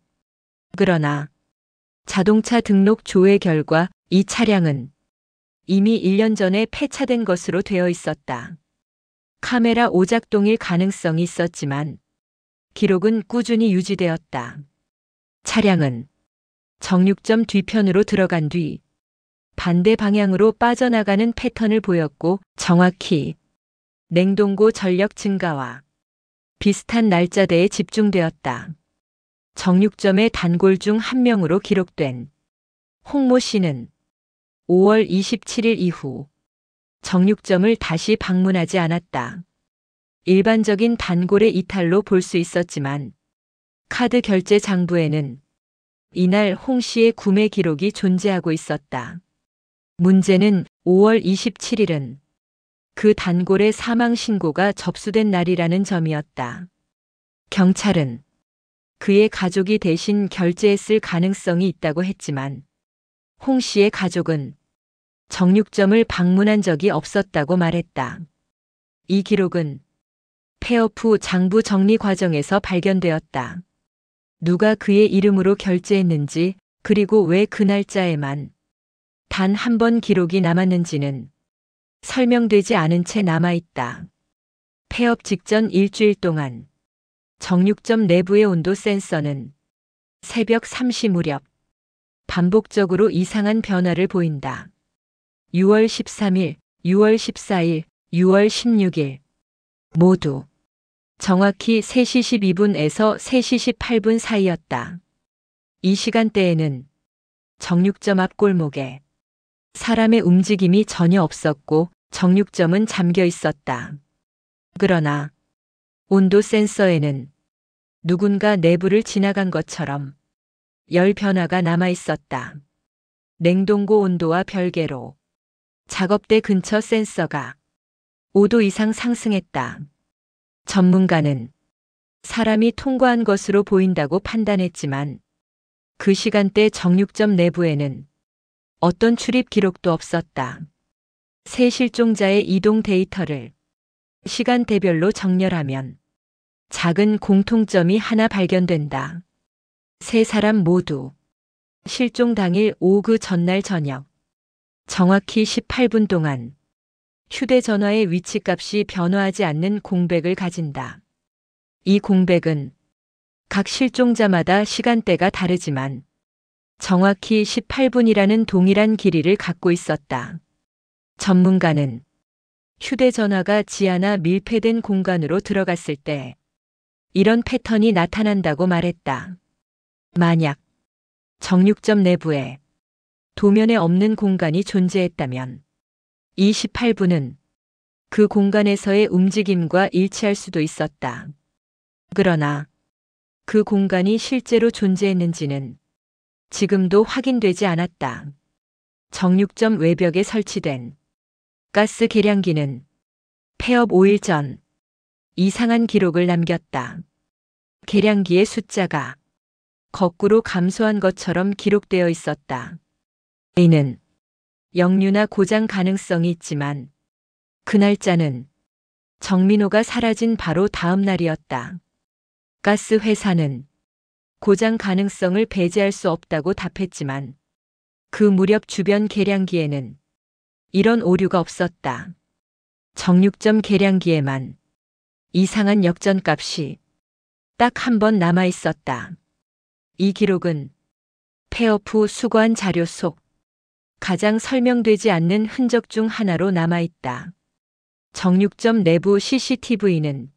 그러나 자동차 등록 조회 결과 이 차량은 이미 1년 전에 폐차된 것으로 되어 있었다. 카메라 오작동일 가능성이 있었지만 기록은 꾸준히 유지되었다. 차량은 정육점 뒤편으로 들어간 뒤 반대 방향으로 빠져나가는 패턴을 보였고 정확히 냉동고 전력 증가와 비슷한 날짜대에 집중되었다. 정육점의 단골 중 한 명으로 기록된 홍모 씨는 5월 27일 이후 정육점을 다시 방문하지 않았다. 일반적인 단골의 이탈로 볼 수 있었지만 카드 결제 장부에는 이날 홍 씨의 구매 기록이 존재하고 있었다. 문제는 5월 27일은 그 단골의 사망 신고가 접수된 날이라는 점이었다. 경찰은 그의 가족이 대신 결제했을 가능성이 있다고 했지만 홍 씨의 가족은 정육점을 방문한 적이 없었다고 말했다. 이 기록은 폐업 후 장부 정리 과정에서 발견되었다. 누가 그의 이름으로 결제했는지 그리고 왜 그 날짜에만 단 한 번 기록이 남았는지는 설명되지 않은 채 남아있다. 폐업 직전 일주일 동안 정육점 내부의 온도 센서는 새벽 3시 무렵 반복적으로 이상한 변화를 보인다. 6월 13일, 6월 14일, 6월 16일 모두 정확히 3시 12분에서 3시 18분 사이였다. 이 시간대에는 정육점 앞 골목에 사람의 움직임이 전혀 없었고 정육점은 잠겨 있었다. 그러나 온도 센서에는 누군가 내부를 지나간 것처럼 열 변화가 남아 있었다. 냉동고 온도와 별개로 작업대 근처 센서가 5도 이상 상승했다. 전문가는 사람이 통과한 것으로 보인다고 판단했지만 그 시간대 정육점 내부에는 어떤 출입 기록도 없었다. 새 실종자의 이동 데이터를 시간대별로 정렬하면 작은 공통점이 하나 발견된다. 세 사람 모두 실종 당일 오후 그 전날 저녁 정확히 18분 동안 휴대전화의 위치값이 변화하지 않는 공백을 가진다. 이 공백은 각 실종자마다 시간대가 다르지만 정확히 18분이라는 동일한 길이를 갖고 있었다. 전문가는 휴대전화가 지하나 밀폐된 공간으로 들어갔을 때 이런 패턴이 나타난다고 말했다. 만약 정육점 내부에 도면에 없는 공간이 존재했다면 이 18분은 그 공간에서의 움직임과 일치할 수도 있었다. 그러나 그 공간이 실제로 존재했는지는 지금도 확인되지 않았다. 정육점 외벽에 설치된 가스 계량기는 폐업 5일 전 이상한 기록을 남겼다. 계량기의 숫자가 거꾸로 감소한 것처럼 기록되어 있었다. 이는 역류나 고장 가능성이 있지만 그 날짜는 정민호가 사라진 바로 다음 날이었다. 가스 회사는 고장 가능성을 배제할 수 없다고 답했지만 그 무렵 주변 계량기에는 이런 오류가 없었다. 정육점 계량기에만 이상한 역전값이 딱 한 번 남아 있었다. 이 기록은 폐업 후 수거한 자료 속 가장 설명되지 않는 흔적 중 하나로 남아 있다. 정육점 내부 CCTV는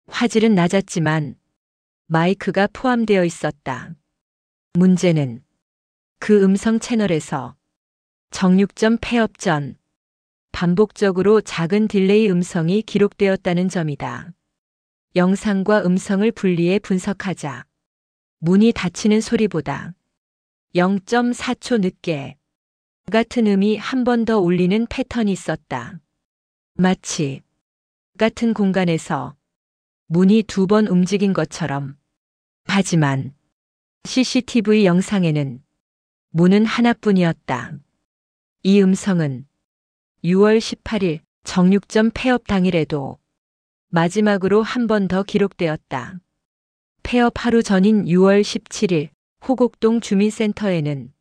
화질은 낮았지만 마이크가 포함되어 있었다. 문제는 그 음성 채널에서 정육점 폐업 전 반복적으로 작은 딜레이 음성이 기록되었다는 점이다. 영상과 음성을 분리해 분석하자 문이 닫히는 소리보다 0.4초 늦게 같은 음이 한 번 더 울리는 패턴이 있었다. 마치 같은 공간에서 문이 2번 움직인 것처럼. 하지만 CCTV 영상에는 문은 하나뿐이었다. 이 음성은 6월 18일 정육점 폐업 당일에도 마지막으로 한 번 더 기록되었다. 폐업 하루 전인 6월 17일 호곡동 주민센터에는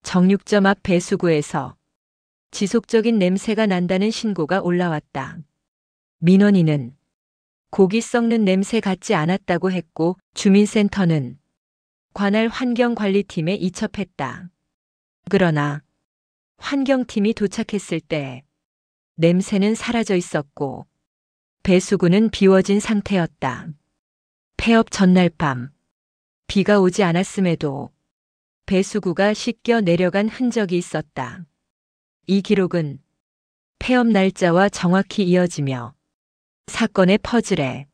정육점 앞 배수구에서 지속적인 냄새가 난다는 신고가 올라왔다. 민원인은 고기 썩는 냄새 같지 않았다고 했고 주민센터는 관할 환경관리팀에 이첩했다. 그러나 환경팀이 도착했을 때 냄새는 사라져 있었고 배수구는 비워진 상태였다. 폐업 전날 밤 비가 오지 않았음에도 배수구가 씻겨 내려간 흔적이 있었다. 이 기록은 폐업 날짜와 정확히 이어지며 사건의 퍼즐에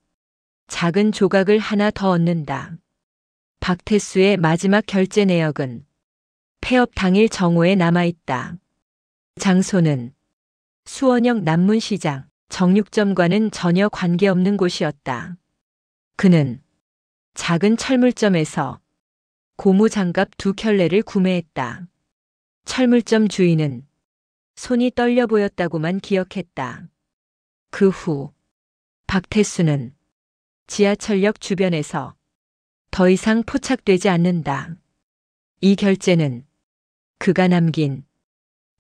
작은 조각을 하나 더 얻는다. 박태수의 마지막 결제 내역은 폐업 당일 정오에 남아있다. 장소는 수원역 남문시장, 정육점과는 전혀 관계없는 곳이었다. 그는 작은 철물점에서 고무장갑 2켤레를 구매했다. 철물점 주인은 손이 떨려 보였다고만 기억했다. 그 후 박태수는 지하철역 주변에서 더 이상 포착되지 않는다. 이 결제는 그가 남긴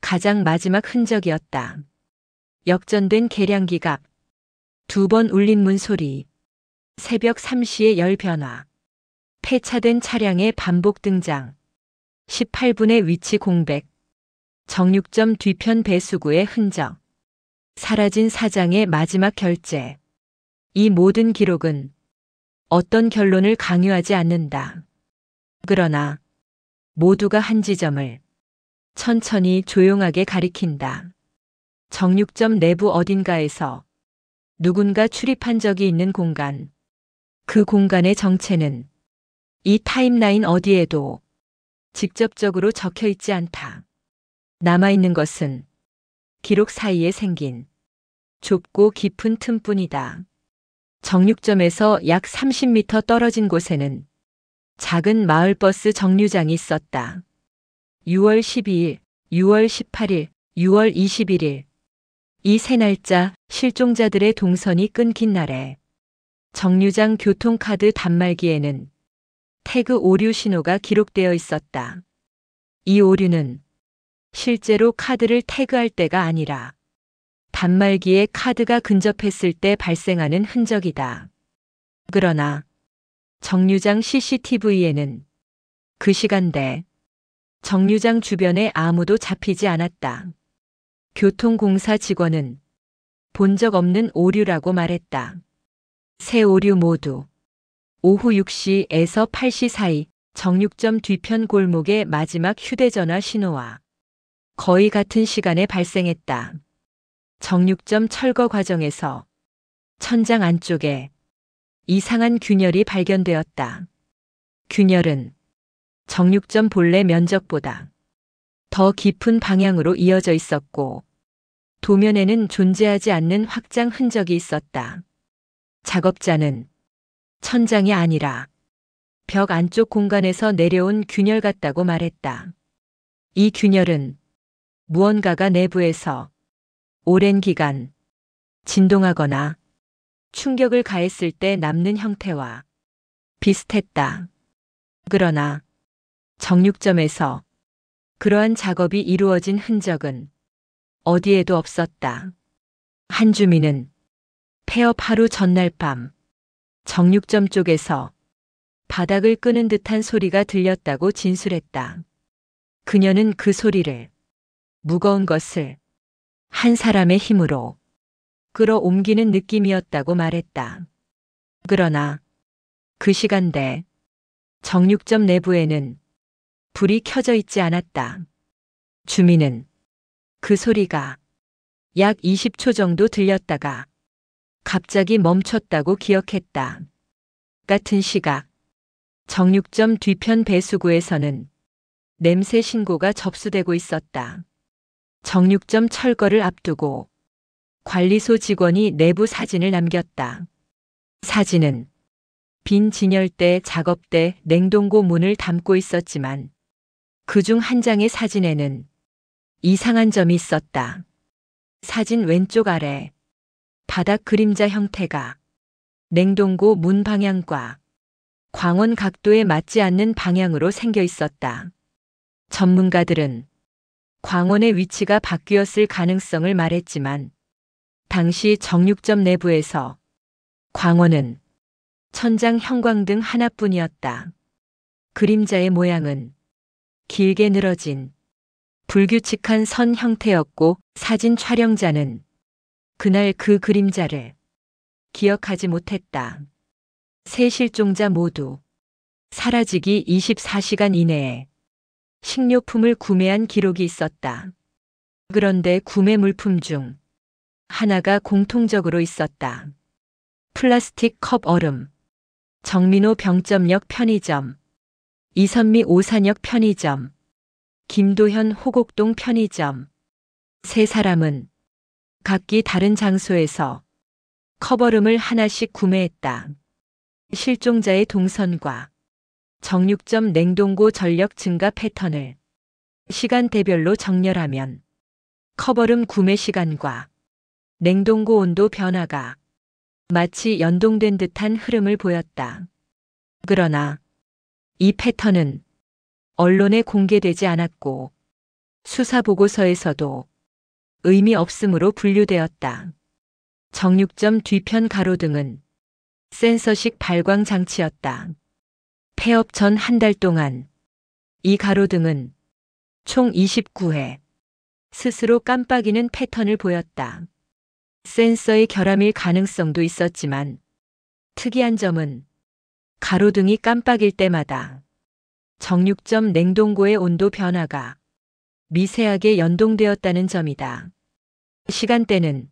가장 마지막 흔적이었다. 역전된 계량기갑, 2번 울린 문소리, 새벽 3시의 열 변화, 폐차된 차량의 반복 등장, 18분의 위치 공백, 정육점 뒤편 배수구의 흔적, 사라진 사장의 마지막 결제. 이 모든 기록은 어떤 결론을 강요하지 않는다. 그러나 모두가 한 지점을 천천히 조용하게 가리킨다. 정육점 내부 어딘가에서 누군가 출입한 적이 있는 공간. 그 공간의 정체는 이 타임라인 어디에도 직접적으로 적혀 있지 않다. 남아있는 것은 기록 사이에 생긴 좁고 깊은 틈뿐이다. 정육점에서 약 30m 떨어진 곳에는 작은 마을버스 정류장이 있었다. 6월 12일, 6월 18일, 6월 21일. 이 세 날짜 실종자들의 동선이 끊긴 날에 정류장 교통카드 단말기에는 태그 오류 신호가 기록되어 있었다. 이 오류는 실제로 카드를 태그할 때가 아니라 단말기에 카드가 근접했을 때 발생하는 흔적이다. 그러나 정류장 CCTV에는 그 시간대 정류장 주변에 아무도 잡히지 않았다. 교통공사 직원은 본 적 없는 오류라고 말했다. 세 오류 모두 오후 6시에서 8시 사이 정육점 뒤편 골목의 마지막 휴대전화 신호와 거의 같은 시간에 발생했다. 정육점 철거 과정에서 천장 안쪽에 이상한 균열이 발견되었다. 균열은 정육점 본래 면적보다 더 깊은 방향으로 이어져 있었고 도면에는 존재하지 않는 확장 흔적이 있었다. 작업자는 천장이 아니라 벽 안쪽 공간에서 내려온 균열 같다고 말했다. 이 균열은 무언가가 내부에서 오랜 기간 진동하거나 충격을 가했을 때 남는 형태와 비슷했다. 그러나 정육점에서 그러한 작업이 이루어진 흔적은 어디에도 없었다. 한 주민은 폐업 하루 전날 밤 정육점 쪽에서 바닥을 끄는 듯한 소리가 들렸다고 진술했다. 그녀는 그 소리를 무거운 것을 한 사람의 힘으로 끌어옮기는 느낌이었다고 말했다. 그러나 그 시간대 정육점 내부에는 불이 켜져 있지 않았다. 주민은 그 소리가 약 20초 정도 들렸다가 갑자기 멈췄다고 기억했다. 같은 시각 정육점 뒤편 배수구에서는 냄새 신고가 접수되고 있었다. 정육점 철거를 앞두고 관리소 직원이 내부 사진을 남겼다. 사진은 빈 진열대, 작업대, 냉동고 문을 담고 있었지만 그중 한 장의 사진에는 이상한 점이 있었다. 사진 왼쪽 아래 바닥 그림자 형태가 냉동고 문 방향과 광원 각도에 맞지 않는 방향으로 생겨 있었다. 전문가들은 광원의 위치가 바뀌었을 가능성을 말했지만 당시 정육점 내부에서 광원은 천장 형광등 하나뿐이었다. 그림자의 모양은 길게 늘어진 불규칙한 선 형태였고 사진 촬영자는 그날 그 그림자를 기억하지 못했다. 세 실종자 모두 사라지기 24시간 이내에 식료품을 구매한 기록이 있었다. 그런데 구매 물품 중 하나가 공통적으로 있었다. 플라스틱 컵 얼음. 정민호 병점역 편의점, 이선미 오산역 편의점, 김도현 호곡동 편의점. 세 사람은 각기 다른 장소에서 컵얼음을 하나씩 구매했다. 실종자의 동선과 정육점 냉동고 전력 증가 패턴을 시간대별로 정렬하면 컵얼음 구매 시간과 냉동고 온도 변화가 마치 연동된 듯한 흐름을 보였다. 그러나 이 패턴은 언론에 공개되지 않았고 수사 보고서에서도 의미 없음으로 분류되었다. 정육점 뒤편 가로등은 센서식 발광 장치였다. 폐업 전 한 달 동안 이 가로등은 총 29회 스스로 깜빡이는 패턴을 보였다. 센서의 결함일 가능성도 있었지만 특이한 점은 가로등이 깜빡일 때마다 정육점 냉동고의 온도 변화가 미세하게 연동되었다는 점이다. 시간대는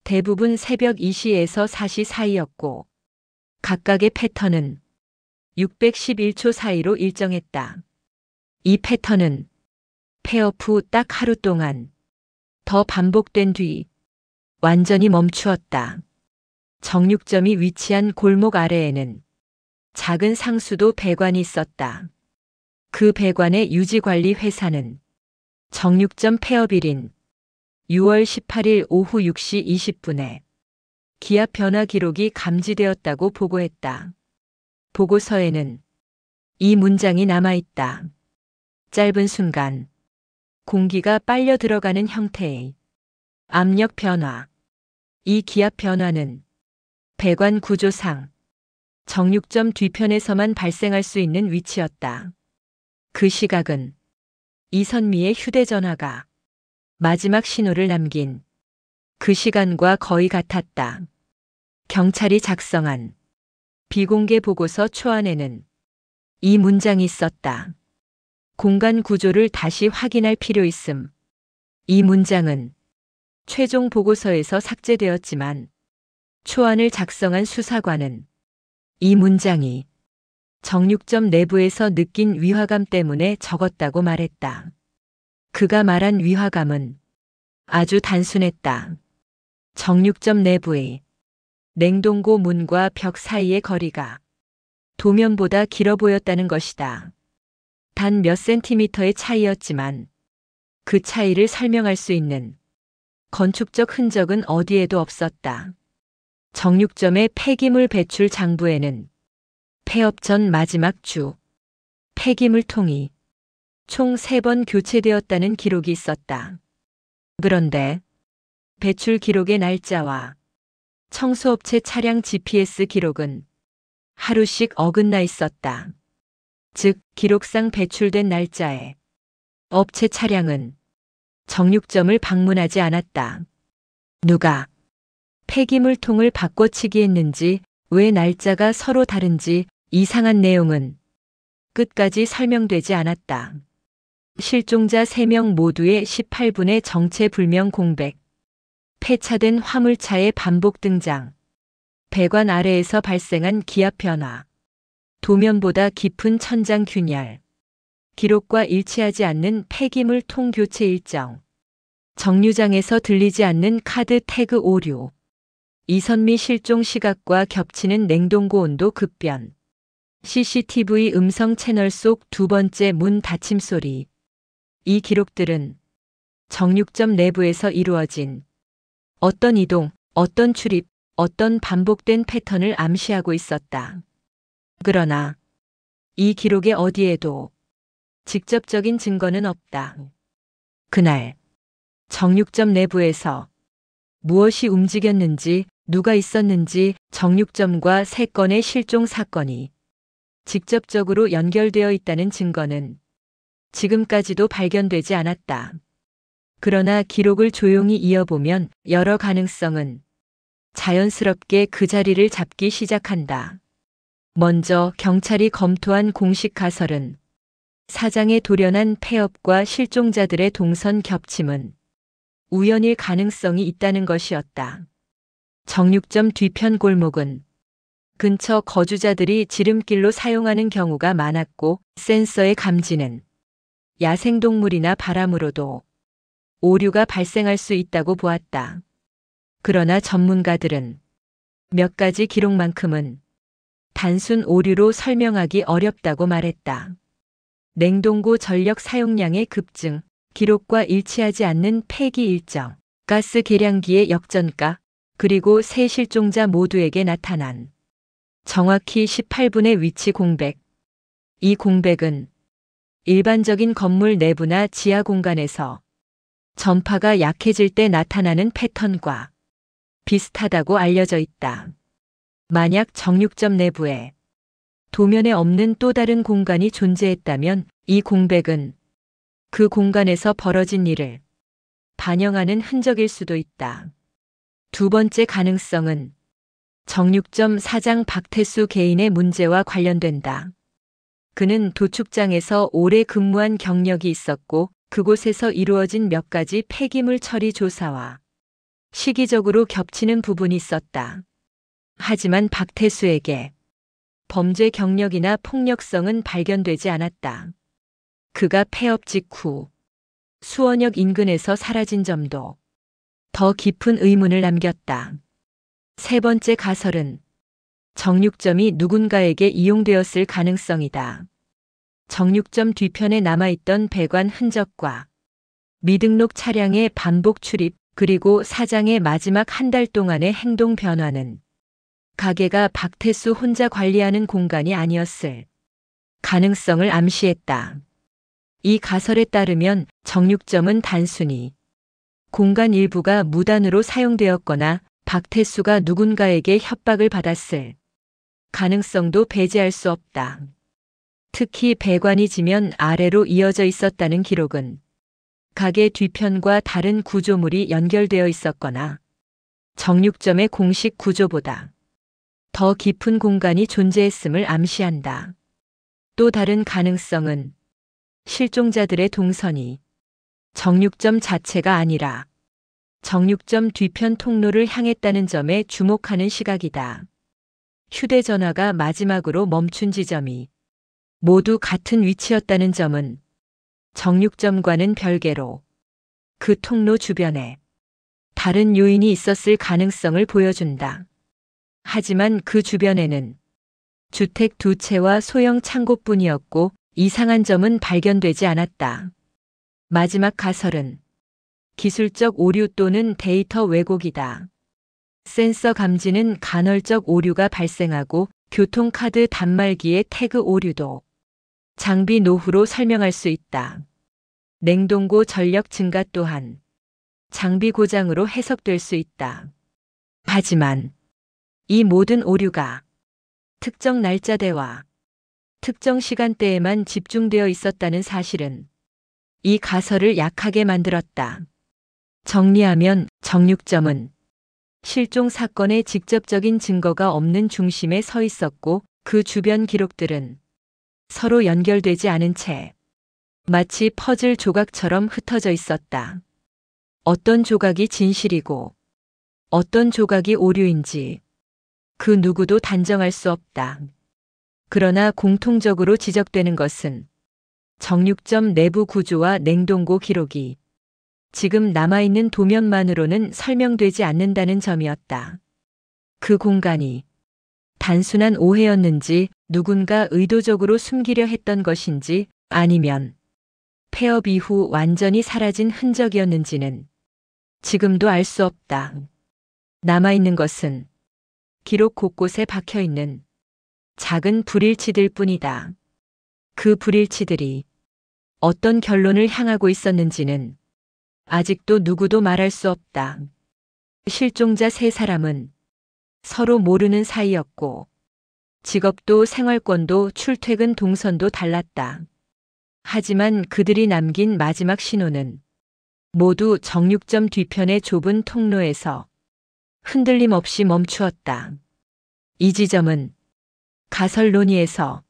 대부분 새벽 2시에서 4시 사이였고 각각의 패턴은 611초 사이로 일정했다. 이 패턴은 폐업 후 딱 하루 동안 더 반복된 뒤 완전히 멈추었다. 정육점이 위치한 골목 아래에는 작은 상수도 배관이 있었다. 그 배관의 유지관리 회사는 정육점 폐업일인 6월 18일 오후 6시 20분에 기압 변화 기록이 감지되었다고 보고했다. 보고서에는 이 문장이 남아있다. 짧은 순간 공기가 빨려 들어가는 형태의 압력 변화. 이 기압 변화는 배관 구조상 정육점 뒤편에서만 발생할 수 있는 위치였다. 그 시각은 이선미의 휴대전화가 마지막 신호를 남긴 그 시간과 거의 같았다. 경찰이 작성한 비공개 보고서 초안에는 이 문장이 있었다. 공간 구조를 다시 확인할 필요 있음. 이 문장은 최종 보고서에서 삭제되었지만 초안을 작성한 수사관은 이 문장이 정육점 내부에서 느낀 위화감 때문에 적었다고 말했다. 그가 말한 위화감은 아주 단순했다. 정육점 내부의 냉동고 문과 벽 사이의 거리가 도면보다 길어 보였다는 것이다. 단 몇 센티미터의 차이였지만 그 차이를 설명할 수 있는 건축적 흔적은 어디에도 없었다. 정육점의 폐기물 배출 장부에는 폐업 전 마지막 주 폐기물통이 총 3번 교체되었다는 기록이 있었다. 그런데 배출 기록의 날짜와 청소업체 차량 GPS 기록은 하루씩 어긋나 있었다. 즉, 기록상 배출된 날짜에 업체 차량은 정육점을 방문하지 않았다. 누가 폐기물통을 바꿔치기 했는지, 왜 날짜가 서로 다른지 이상한 내용은 끝까지 설명되지 않았다. 실종자 3명 모두의 18분의 정체불명 공백, 폐차된 화물차의 반복 등장, 배관 아래에서 발생한 기압 변화, 도면보다 깊은 천장 균열, 기록과 일치하지 않는 폐기물 통 교체 일정, 정류장에서 들리지 않는 카드 태그 오류, 이선미 실종 시각과 겹치는 냉동고 온도 급변, CCTV 음성 채널 속 2번째 문 닫힘 소리. 이 기록들은 정육점 내부에서 이루어진 어떤 이동, 어떤 출입, 어떤 반복된 패턴을 암시하고 있었다. 그러나 이 기록의 어디에도 직접적인 증거는 없다. 그날 정육점 내부에서 무엇이 움직였는지, 누가 있었는지, 정육점과 3건의 실종 사건이 직접적으로 연결되어 있다는 증거는 지금까지도 발견되지 않았다. 그러나 기록을 조용히 이어보면 여러 가능성은 자연스럽게 그 자리를 잡기 시작한다. 먼저 경찰이 검토한 공식 가설은 사장의 돌연한 폐업과 실종자들의 동선 겹침은 우연일 가능성이 있다는 것이었다. 정육점 뒤편 골목은 근처 거주자들이 지름길로 사용하는 경우가 많았고, 센서의 감지는 야생동물이나 바람으로도 오류가 발생할 수 있다고 보았다. 그러나 전문가들은 몇 가지 기록만큼은 단순 오류로 설명하기 어렵다고 말했다. 냉동고 전력 사용량의 급증, 기록과 일치하지 않는 폐기 일정, 가스 계량기의 역전가, 그리고 세 실종자 모두에게 나타난 정확히 18분의 위치 공백. 이 공백은 일반적인 건물 내부나 지하 공간에서 전파가 약해질 때 나타나는 패턴과 비슷하다고 알려져 있다. 만약 정육점 내부에 도면에 없는 또 다른 공간이 존재했다면 이 공백은 그 공간에서 벌어진 일을 반영하는 흔적일 수도 있다. 두 번째 가능성은 정육점 사장 박태수 개인의 문제와 관련된다. 그는 도축장에서 오래 근무한 경력이 있었고, 그곳에서 이루어진 몇 가지 폐기물 처리 조사와 시기적으로 겹치는 부분이 있었다. 하지만 박태수에게 범죄 경력이나 폭력성은 발견되지 않았다. 그가 폐업 직후 수원역 인근에서 사라진 점도 더 깊은 의문을 남겼다. 세 번째 가설은 정육점이 누군가에게 이용되었을 가능성이다. 정육점 뒤편에 남아있던 배관 흔적과 미등록 차량의 반복 출입, 그리고 사장의 마지막 한 달 동안의 행동 변화는 가게가 박태수 혼자 관리하는 공간이 아니었을 가능성을 암시했다. 이 가설에 따르면 정육점은 단순히 공간 일부가 무단으로 사용되었거나 박태수가 누군가에게 협박을 받았을 가능성도 배제할 수 없다. 특히 배관이 지면 아래로 이어져 있었다는 기록은 가게 뒤편과 다른 구조물이 연결되어 있었거나 정육점의 공식 구조보다 더 깊은 공간이 존재했음을 암시한다. 또 다른 가능성은 실종자들의 동선이 정육점 자체가 아니라 정육점 뒤편 통로를 향했다는 점에 주목하는 시각이다. 휴대전화가 마지막으로 멈춘 지점이 모두 같은 위치였다는 점은 정육점과는 별개로 그 통로 주변에 다른 요인이 있었을 가능성을 보여준다. 하지만 그 주변에는 주택 2채와 소형 창고뿐이었고 이상한 점은 발견되지 않았다. 마지막 가설은 기술적 오류 또는 데이터 왜곡이다. 센서 감지는 간헐적 오류가 발생하고 교통카드 단말기의 태그 오류도 장비 노후로 설명할 수 있다. 냉동고 전력 증가 또한 장비 고장으로 해석될 수 있다. 하지만 이 모든 오류가 특정 날짜대와 특정 시간대에만 집중되어 있었다는 사실은 이 가설을 약하게 만들었다. 정리하면 정육점은 실종 사건의 직접적인 증거가 없는 중심에 서 있었고 그 주변 기록들은 서로 연결되지 않은 채 마치 퍼즐 조각처럼 흩어져 있었다. 어떤 조각이 진실이고 어떤 조각이 오류인지 그 누구도 단정할 수 없다. 그러나 공통적으로 지적되는 것은 정육점 내부 구조와 냉동고 기록이 지금 남아있는 도면만으로는 설명되지 않는다는 점이었다. 그 공간이 단순한 오해였는지 누군가 의도적으로 숨기려 했던 것인지 아니면 폐업 이후 완전히 사라진 흔적이었는지는 지금도 알 수 없다. 남아있는 것은 기록 곳곳에 박혀있는 작은 불일치들 뿐이다. 그 불일치들이 어떤 결론을 향하고 있었는지는 아직도 누구도 말할 수 없다. 실종자 3사람은 서로 모르는 사이였고 직업도 생활권도 출퇴근 동선도 달랐다. 하지만 그들이 남긴 마지막 신호는 모두 정육점 뒤편의 좁은 통로에서 흔들림 없이 멈추었다. 이 지점은 가설 논의에서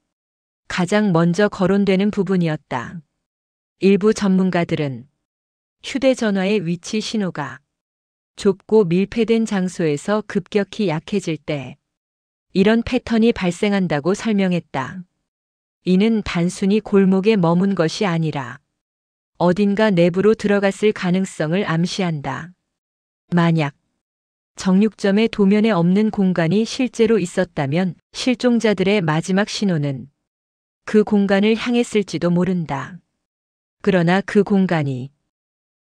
가장 먼저 거론되는 부분이었다. 일부 전문가들은 휴대전화의 위치 신호가 좁고 밀폐된 장소에서 급격히 약해질 때 이런 패턴이 발생한다고 설명했다. 이는 단순히 골목에 머문 것이 아니라 어딘가 내부로 들어갔을 가능성을 암시한다. 만약 정육점의 도면에 없는 공간이 실제로 있었다면 실종자들의 마지막 신호는 그 공간을 향했을지도 모른다. 그러나 그 공간이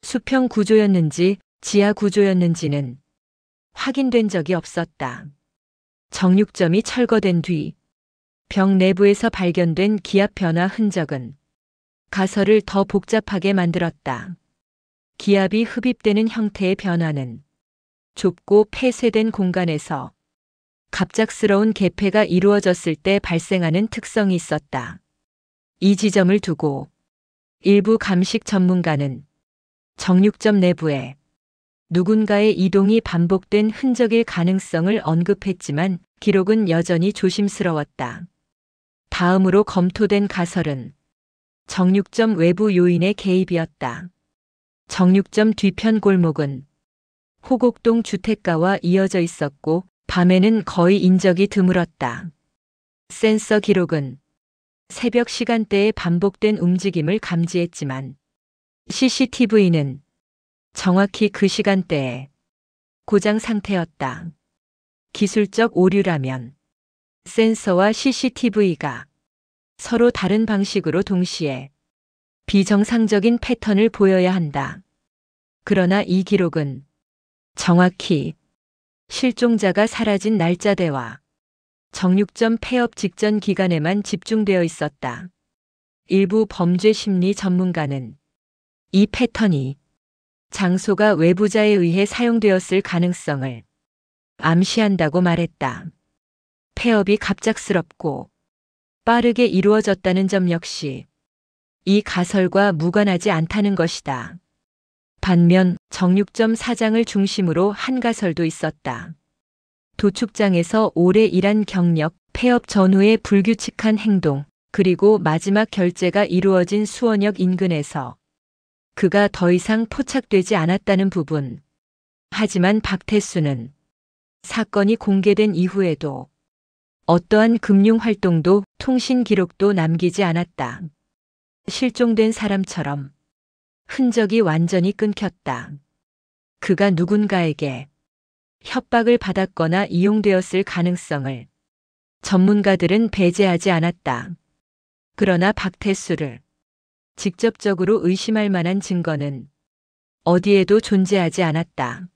수평 구조였는지 지하 구조였는지는 확인된 적이 없었다. 정육점이 철거된 뒤 벽 내부에서 발견된 기압 변화 흔적은 가설을 더 복잡하게 만들었다. 기압이 흡입되는 형태의 변화는 좁고 폐쇄된 공간에서 갑작스러운 개폐가 이루어졌을 때 발생하는 특성이 있었다. 이 지점을 두고 일부 감식 전문가는 정육점 내부에 누군가의 이동이 반복된 흔적일 가능성을 언급했지만 기록은 여전히 조심스러웠다. 다음으로 검토된 가설은 정육점 외부 요인의 개입이었다. 정육점 뒤편 골목은 호곡동 주택가와 이어져 있었고 밤에는 거의 인적이 드물었다. 센서 기록은 새벽 시간대에 반복된 움직임을 감지했지만 CCTV는 정확히 그 시간대에 고장 상태였다. 기술적 오류라면 센서와 CCTV가 서로 다른 방식으로 동시에 비정상적인 패턴을 보여야 한다. 그러나 이 기록은 정확히 실종자가 사라진 날짜대와 정육점 폐업 직전 기간에만 집중되어 있었다. 일부 범죄 심리 전문가는 이 패턴이 장소가 외부자에 의해 사용되었을 가능성을 암시한다고 말했다. 폐업이 갑작스럽고 빠르게 이루어졌다는 점 역시 이 가설과 무관하지 않다는 것이다. 반면 정육점 사장을 중심으로 한 가설도 있었다. 도축장에서 오래 일한 경력, 폐업 전후의 불규칙한 행동, 그리고 마지막 결제가 이루어진 수원역 인근에서 그가 더 이상 포착되지 않았다는 부분. 하지만 박태수는 사건이 공개된 이후에도 어떠한 금융 활동도 통신 기록도 남기지 않았다. 실종된 사람처럼 흔적이 완전히 끊겼다. 그가 누군가에게 협박을 받았거나 이용되었을 가능성을 전문가들은 배제하지 않았다. 그러나 박태수를 직접적으로 의심할 만한 증거는 어디에도 존재하지 않았다.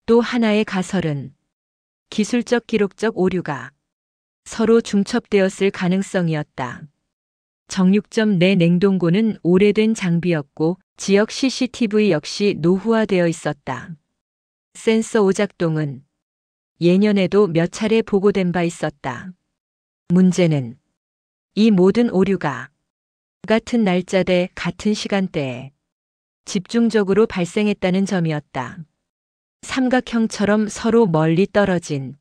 또 하나의 가설은 기술적 기록적 오류가 서로 중첩되었을 가능성이었다. 정육점 내 냉동고는 오래된 장비였고 지역 CCTV 역시 노후화되어 있었다. 센서 오작동은 예년에도 몇 차례 보고된 바 있었다. 문제는 이 모든 오류가 같은 날짜대 같은 시간대에 집중적으로 발생했다는 점이었다. 삼각형처럼 서로 멀리 떨어진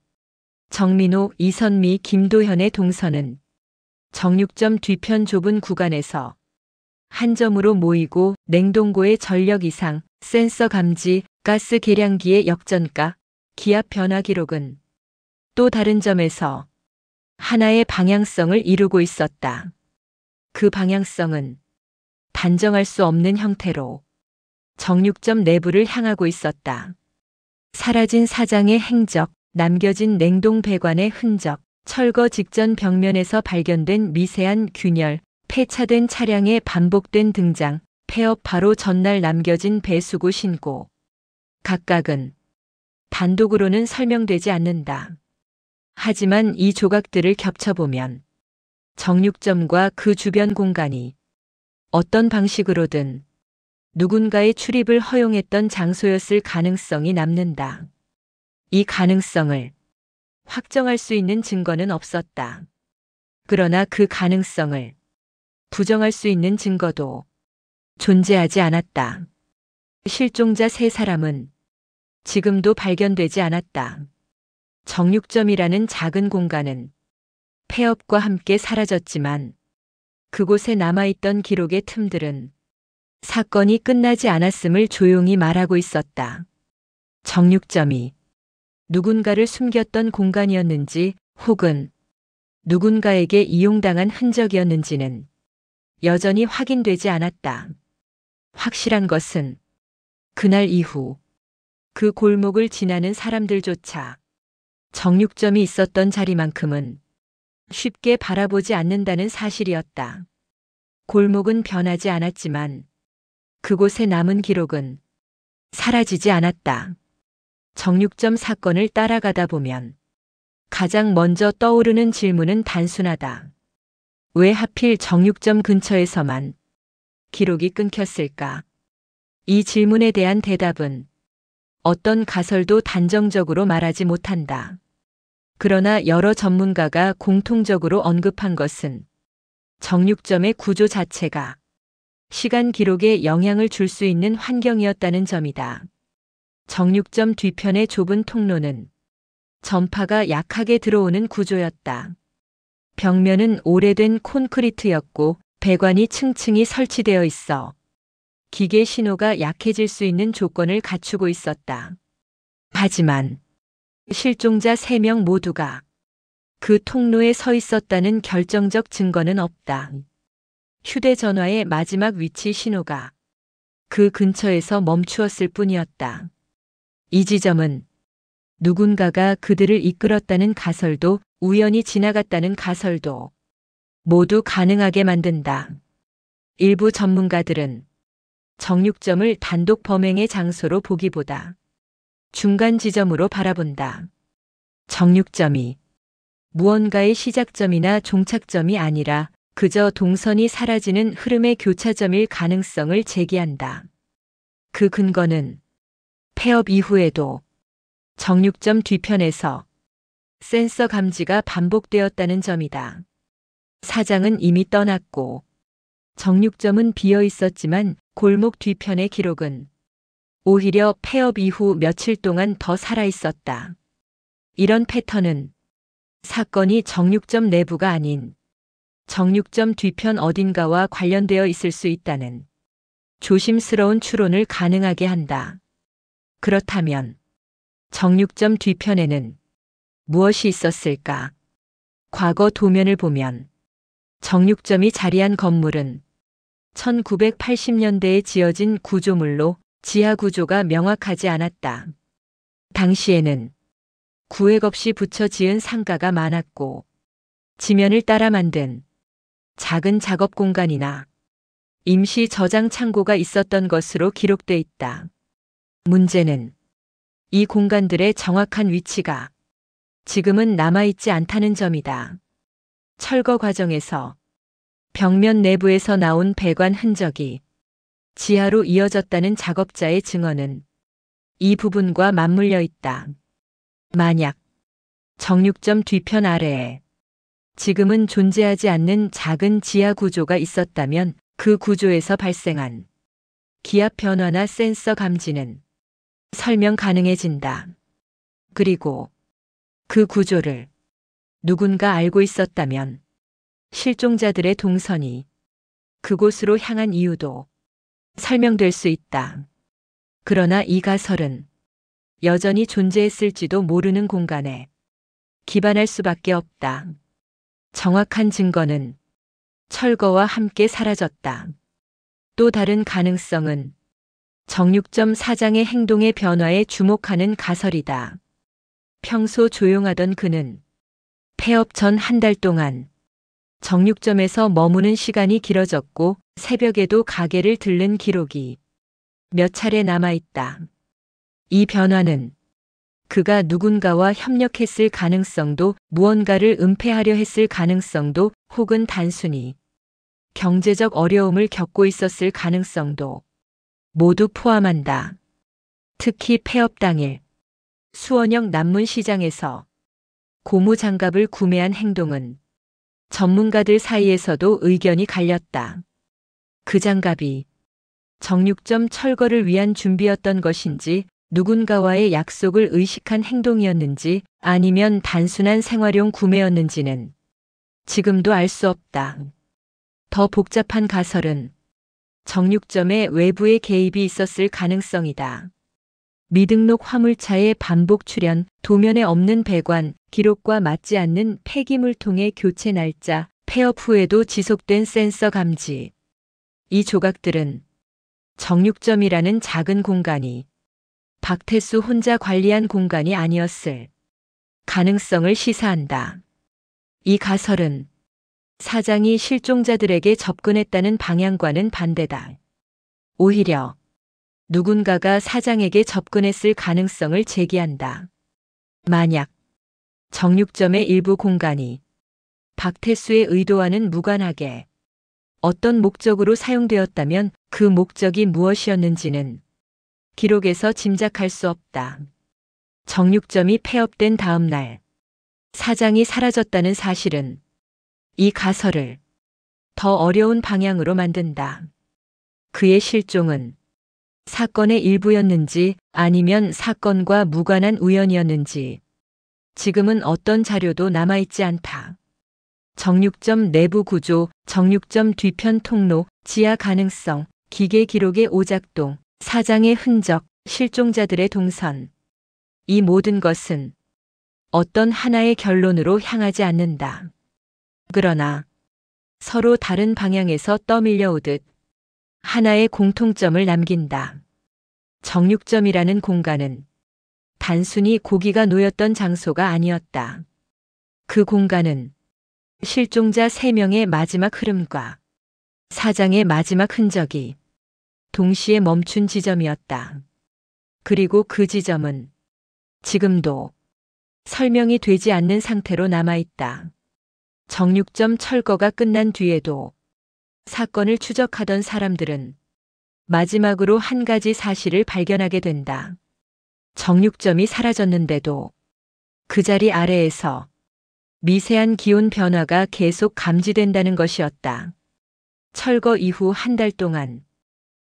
정민호, 이선미, 김도현의 동선은 정육점 뒤편 좁은 구간에서 한 점으로 모이고 냉동고의 전력 이상, 센서 감지, 가스 계량기의 역전가, 기압 변화 기록은 또 다른 점에서 하나의 방향성을 이루고 있었다. 그 방향성은 단정할 수 없는 형태로 정육점 내부를 향하고 있었다. 사라진 사장의 행적, 남겨진 냉동 배관의 흔적, 철거 직전 벽면에서 발견된 미세한 균열, 폐차된 차량의 반복된 등장, 폐업 바로 전날 남겨진 배수구 신고. 각각은 단독으로는 설명되지 않는다. 하지만 이 조각들을 겹쳐보면 정육점과 그 주변 공간이 어떤 방식으로든 누군가의 출입을 허용했던 장소였을 가능성이 남는다. 이 가능성을 확정할 수 있는 증거는 없었다. 그러나 그 가능성을 부정할 수 있는 증거도 존재하지 않았다. 실종자 3사람은 지금도 발견되지 않았다. 정육점이라는 작은 공간은 폐업과 함께 사라졌지만 그곳에 남아있던 기록의 틈들은 사건이 끝나지 않았음을 조용히 말하고 있었다. 정육점이 누군가를 숨겼던 공간이었는지 혹은 누군가에게 이용당한 흔적이었는지는 여전히 확인되지 않았다. 확실한 것은 그날 이후 그 골목을 지나는 사람들조차 정육점이 있었던 자리만큼은 쉽게 바라보지 않는다는 사실이었다. 골목은 변하지 않았지만 그곳에 남은 기록은 사라지지 않았다. 정육점 사건을 따라가다 보면 가장 먼저 떠오르는 질문은 단순하다. 왜 하필 정육점 근처에서만 기록이 끊겼을까? 이 질문에 대한 대답은 어떤 가설도 단정적으로 말하지 못한다. 그러나 여러 전문가가 공통적으로 언급한 것은 정육점의 구조 자체가 시간 기록에 영향을 줄 수 있는 환경이었다는 점이다. 정육점 뒤편의 좁은 통로는 전파가 약하게 들어오는 구조였다. 벽면은 오래된 콘크리트였고 배관이 층층이 설치되어 있어 기계 신호가 약해질 수 있는 조건을 갖추고 있었다. 하지만 실종자 3명 모두가 그 통로에 서 있었다는 결정적 증거는 없다. 휴대전화의 마지막 위치 신호가 그 근처에서 멈추었을 뿐이었다. 이 지점은 누군가가 그들을 이끌었다는 가설도 우연히 지나갔다는 가설도 모두 가능하게 만든다. 일부 전문가들은 정육점을 단독 범행의 장소로 보기보다 중간 지점으로 바라본다. 정육점이 무언가의 시작점이나 종착점이 아니라 그저 동선이 사라지는 흐름의 교차점일 가능성을 제기한다. 그 근거는 폐업 이후에도 정육점 뒤편에서 센서 감지가 반복되었다는 점이다. 사장은 이미 떠났고 정육점은 비어 있었지만 골목 뒤편의 기록은 오히려 폐업 이후 며칠 동안 더 살아 있었다. 이런 패턴은 사건이 정육점 내부가 아닌 정육점 뒤편 어딘가와 관련되어 있을 수 있다는 조심스러운 추론을 가능하게 한다. 그렇다면 정육점 뒤편에는 무엇이 있었을까? 과거 도면을 보면 정육점이 자리한 건물은 1980년대에 지어진 구조물로 지하 구조가 명확하지 않았다. 당시에는 구획 없이 붙여 지은 상가가 많았고 지면을 따라 만든 작은 작업 공간이나 임시 저장 창고가 있었던 것으로 기록돼 있다. 문제는 이 공간들의 정확한 위치가 지금은 남아있지 않다는 점이다. 철거 과정에서 벽면 내부에서 나온 배관 흔적이 지하로 이어졌다는 작업자의 증언은 이 부분과 맞물려 있다. 만약 정육점 뒤편 아래에 지금은 존재하지 않는 작은 지하 구조가 있었다면 그 구조에서 발생한 기압 변화나 센서 감지는 설명 가능해진다. 그리고 그 구조를 누군가 알고 있었다면 실종자들의 동선이 그곳으로 향한 이유도 설명될 수 있다. 그러나 이 가설은 여전히 존재했을지도 모르는 공간에 기반할 수밖에 없다. 정확한 증거는 철거와 함께 사라졌다. 또 다른 가능성은 정육점 사장의 행동의 변화에 주목하는 가설이다. 평소 조용하던 그는 폐업 전 한 달 동안 정육점에서 머무는 시간이 길어졌고 새벽에도 가게를 들른 기록이 몇 차례 남아있다. 이 변화는 그가 누군가와 협력했을 가능성도 무언가를 은폐하려 했을 가능성도 혹은 단순히 경제적 어려움을 겪고 있었을 가능성도 모두 포함한다. 특히 폐업 당일 수원역 남문시장에서 고무장갑을 구매한 행동은 전문가들 사이에서도 의견이 갈렸다. 그 장갑이 정육점 철거를 위한 준비였던 것인지 누군가와의 약속을 의식한 행동이었는지 아니면 단순한 생활용 구매였는지는 지금도 알 수 없다. 더 복잡한 가설은 정육점의 외부의 개입이 있었을 가능성이다. 미등록 화물차의 반복 출현, 도면에 없는 배관, 기록과 맞지 않는 폐기물통의 교체 날짜, 폐업 후에도 지속된 센서 감지. 이 조각들은 정육점이라는 작은 공간이 박태수 혼자 관리한 공간이 아니었을 가능성을 시사한다. 이 가설은 사장이 실종자들에게 접근했다는 방향과는 반대다. 오히려 누군가가 사장에게 접근했을 가능성을 제기한다. 만약 정육점의 일부 공간이 박태수의 의도와는 무관하게 어떤 목적으로 사용되었다면 그 목적이 무엇이었는지는 기록에서 짐작할 수 없다. 정육점이 폐업된 다음 날 사장이 사라졌다는 사실은 이 가설을 더 어려운 방향으로 만든다. 그의 실종은 사건의 일부였는지 아니면 사건과 무관한 우연이었는지 지금은 어떤 자료도 남아있지 않다. 정육점 내부 구조, 정육점 뒤편 통로, 지하 가능성, 기계 기록의 오작동, 사장의 흔적, 실종자들의 동선. 이 모든 것은 어떤 하나의 결론으로 향하지 않는다. 그러나 서로 다른 방향에서 떠밀려 오듯 하나의 공통점을 남긴다. 정육점이라는 공간은 단순히 고기가 놓였던 장소가 아니었다. 그 공간은 실종자 3명의 마지막 흐름과 사장의 마지막 흔적이 동시에 멈춘 지점이었다. 그리고 그 지점은 지금도 설명이 되지 않는 상태로 남아있다. 정육점 철거가 끝난 뒤에도 사건을 추적하던 사람들은 마지막으로 한 가지 사실을 발견하게 된다. 정육점이 사라졌는데도 그 자리 아래에서 미세한 기온 변화가 계속 감지된다는 것이었다. 철거 이후 한 달 동안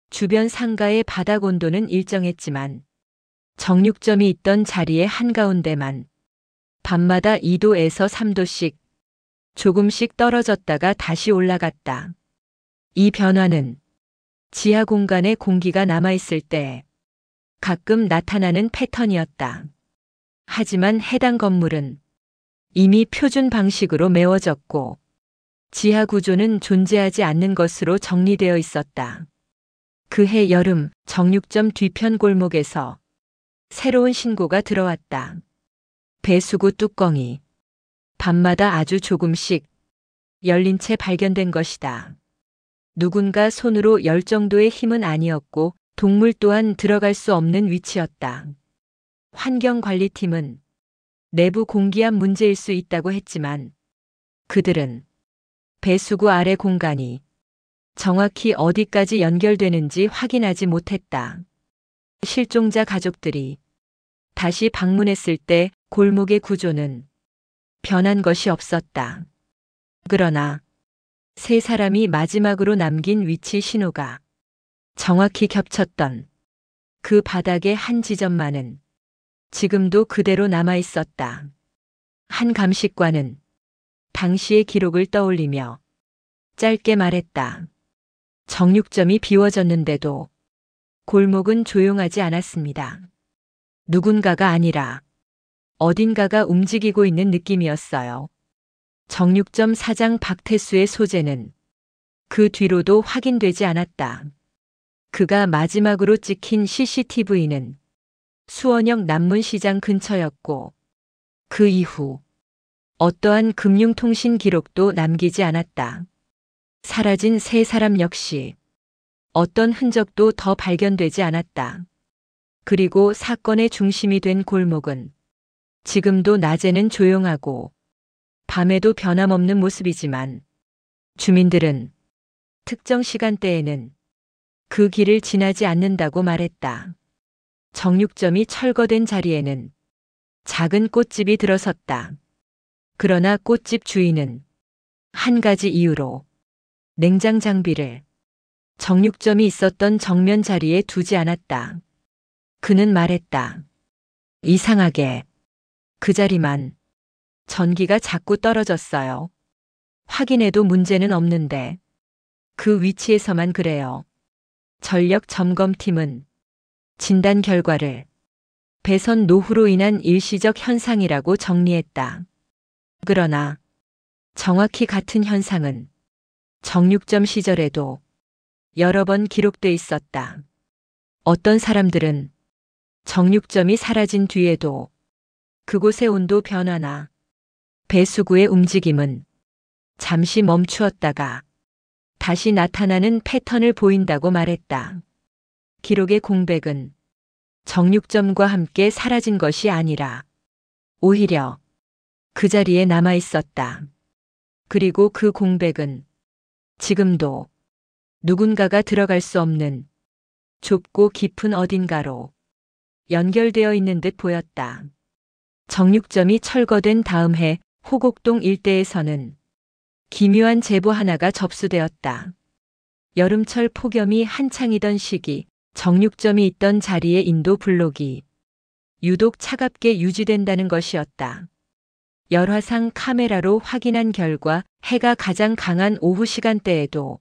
주변 상가의 바닥 온도는 일정했지만 정육점이 있던 자리의 한가운데만 밤마다 2도에서 3도씩 조금씩 떨어졌다가 다시 올라갔다. 이 변화는 지하 공간에 공기가 남아있을 때 가끔 나타나는 패턴이었다. 하지만 해당 건물은 이미 표준 방식으로 메워졌고 지하 구조는 존재하지 않는 것으로 정리되어 있었다. 그해 여름 정육점 뒤편 골목에서 새로운 신고가 들어왔다. 배수구 뚜껑이 밤마다 아주 조금씩 열린 채 발견된 것이다. 누군가 손으로 열 정도의 힘은 아니었고 동물 또한 들어갈 수 없는 위치였다. 환경관리팀은 내부 공기압 문제일 수 있다고 했지만 그들은 배수구 아래 공간이 정확히 어디까지 연결되는지 확인하지 못했다. 실종자 가족들이 다시 방문했을 때 골목의 구조는 변한 것이 없었다. 그러나 세 사람이 마지막으로 남긴 위치 신호가 정확히 겹쳤던 그 바닥의 한 지점만은 지금도 그대로 남아 있었다. 한 감식관은 당시의 기록을 떠올리며 짧게 말했다. 정육점이 비워졌는데도 골목은 조용하지 않았습니다. 누군가가 아니라 어딘가가 움직이고 있는 느낌이었어요. 정육점 사장 박태수의 소재는 그 뒤로도 확인되지 않았다. 그가 마지막으로 찍힌 CCTV는 수원역 남문시장 근처였고 그 이후 어떠한 금융통신 기록도 남기지 않았다. 사라진 세 사람 역시 어떤 흔적도 더 발견되지 않았다. 그리고 사건의 중심이 된 골목은 지금도 낮에는 조용하고 밤에도 변함없는 모습이지만 주민들은 특정 시간대에는 그 길을 지나지 않는다고 말했다. 정육점이 철거된 자리에는 작은 꽃집이 들어섰다. 그러나 꽃집 주인은 한 가지 이유로 냉장 장비를 정육점이 있었던 정면 자리에 두지 않았다. 그는 말했다. 이상하게 그 자리만 전기가 자꾸 떨어졌어요. 확인해도 문제는 없는데 그 위치에서만 그래요. 전력 점검팀은 진단 결과를 배선 노후로 인한 일시적 현상이라고 정리했다. 그러나 정확히 같은 현상은 정육점 시절에도 여러 번 기록돼 있었다. 어떤 사람들은 정육점이 사라진 뒤에도 그곳의 온도 변화나 배수구의 움직임은 잠시 멈추었다가 다시 나타나는 패턴을 보인다고 말했다. 기록의 공백은 정육점과 함께 사라진 것이 아니라 오히려 그 자리에 남아 있었다. 그리고 그 공백은 지금도 누군가가 들어갈 수 없는 좁고 깊은 어딘가로 연결되어 있는 듯 보였다. 정육점이 철거된 다음 해 호곡동 일대에서는 기묘한 제보 하나가 접수되었다. 여름철 폭염이 한창이던 시기 정육점이 있던 자리의 인도 블록이 유독 차갑게 유지된다는 것이었다. 열화상 카메라로 확인한 결과 해가 가장 강한 오후 시간대에도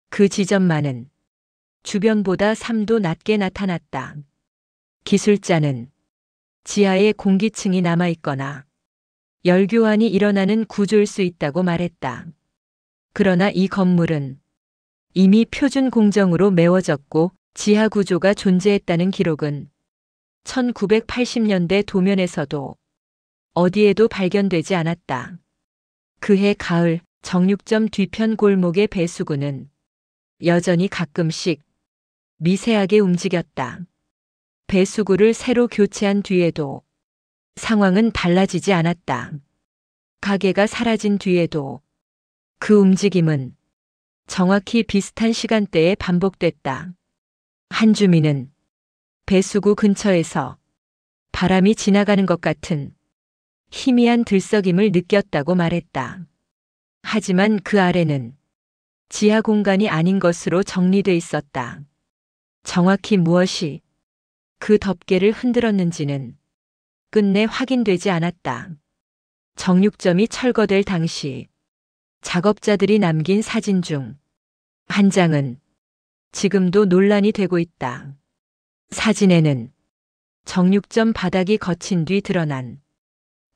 그 지점만은 주변보다 3도 낮게 나타났다. 기술자는 지하에 공기층이 남아있거나 열교환이 일어나는 구조일 수 있다고 말했다. 그러나 이 건물은 이미 표준 공정으로 메워졌고 지하 구조가 존재했다는 기록은 1980년대 도면에서도 어디에도 발견되지 않았다. 그해 가을 정육점 뒤편 골목의 배수구는 여전히 가끔씩 미세하게 움직였다. 배수구를 새로 교체한 뒤에도 상황은 달라지지 않았다. 가게가 사라진 뒤에도 그 움직임은 정확히 비슷한 시간대에 반복됐다. 한 주민은 배수구 근처에서 바람이 지나가는 것 같은 희미한 들썩임을 느꼈다고 말했다. 하지만 그 아래는 지하 공간이 아닌 것으로 정리돼 있었다. 정확히 무엇이 그 덮개를 흔들었는지는 끝내 확인되지 않았다. 정육점이 철거될 당시 작업자들이 남긴 사진 중 한 장은 지금도 논란이 되고 있다. 사진에는 정육점 바닥이 거친 뒤 드러난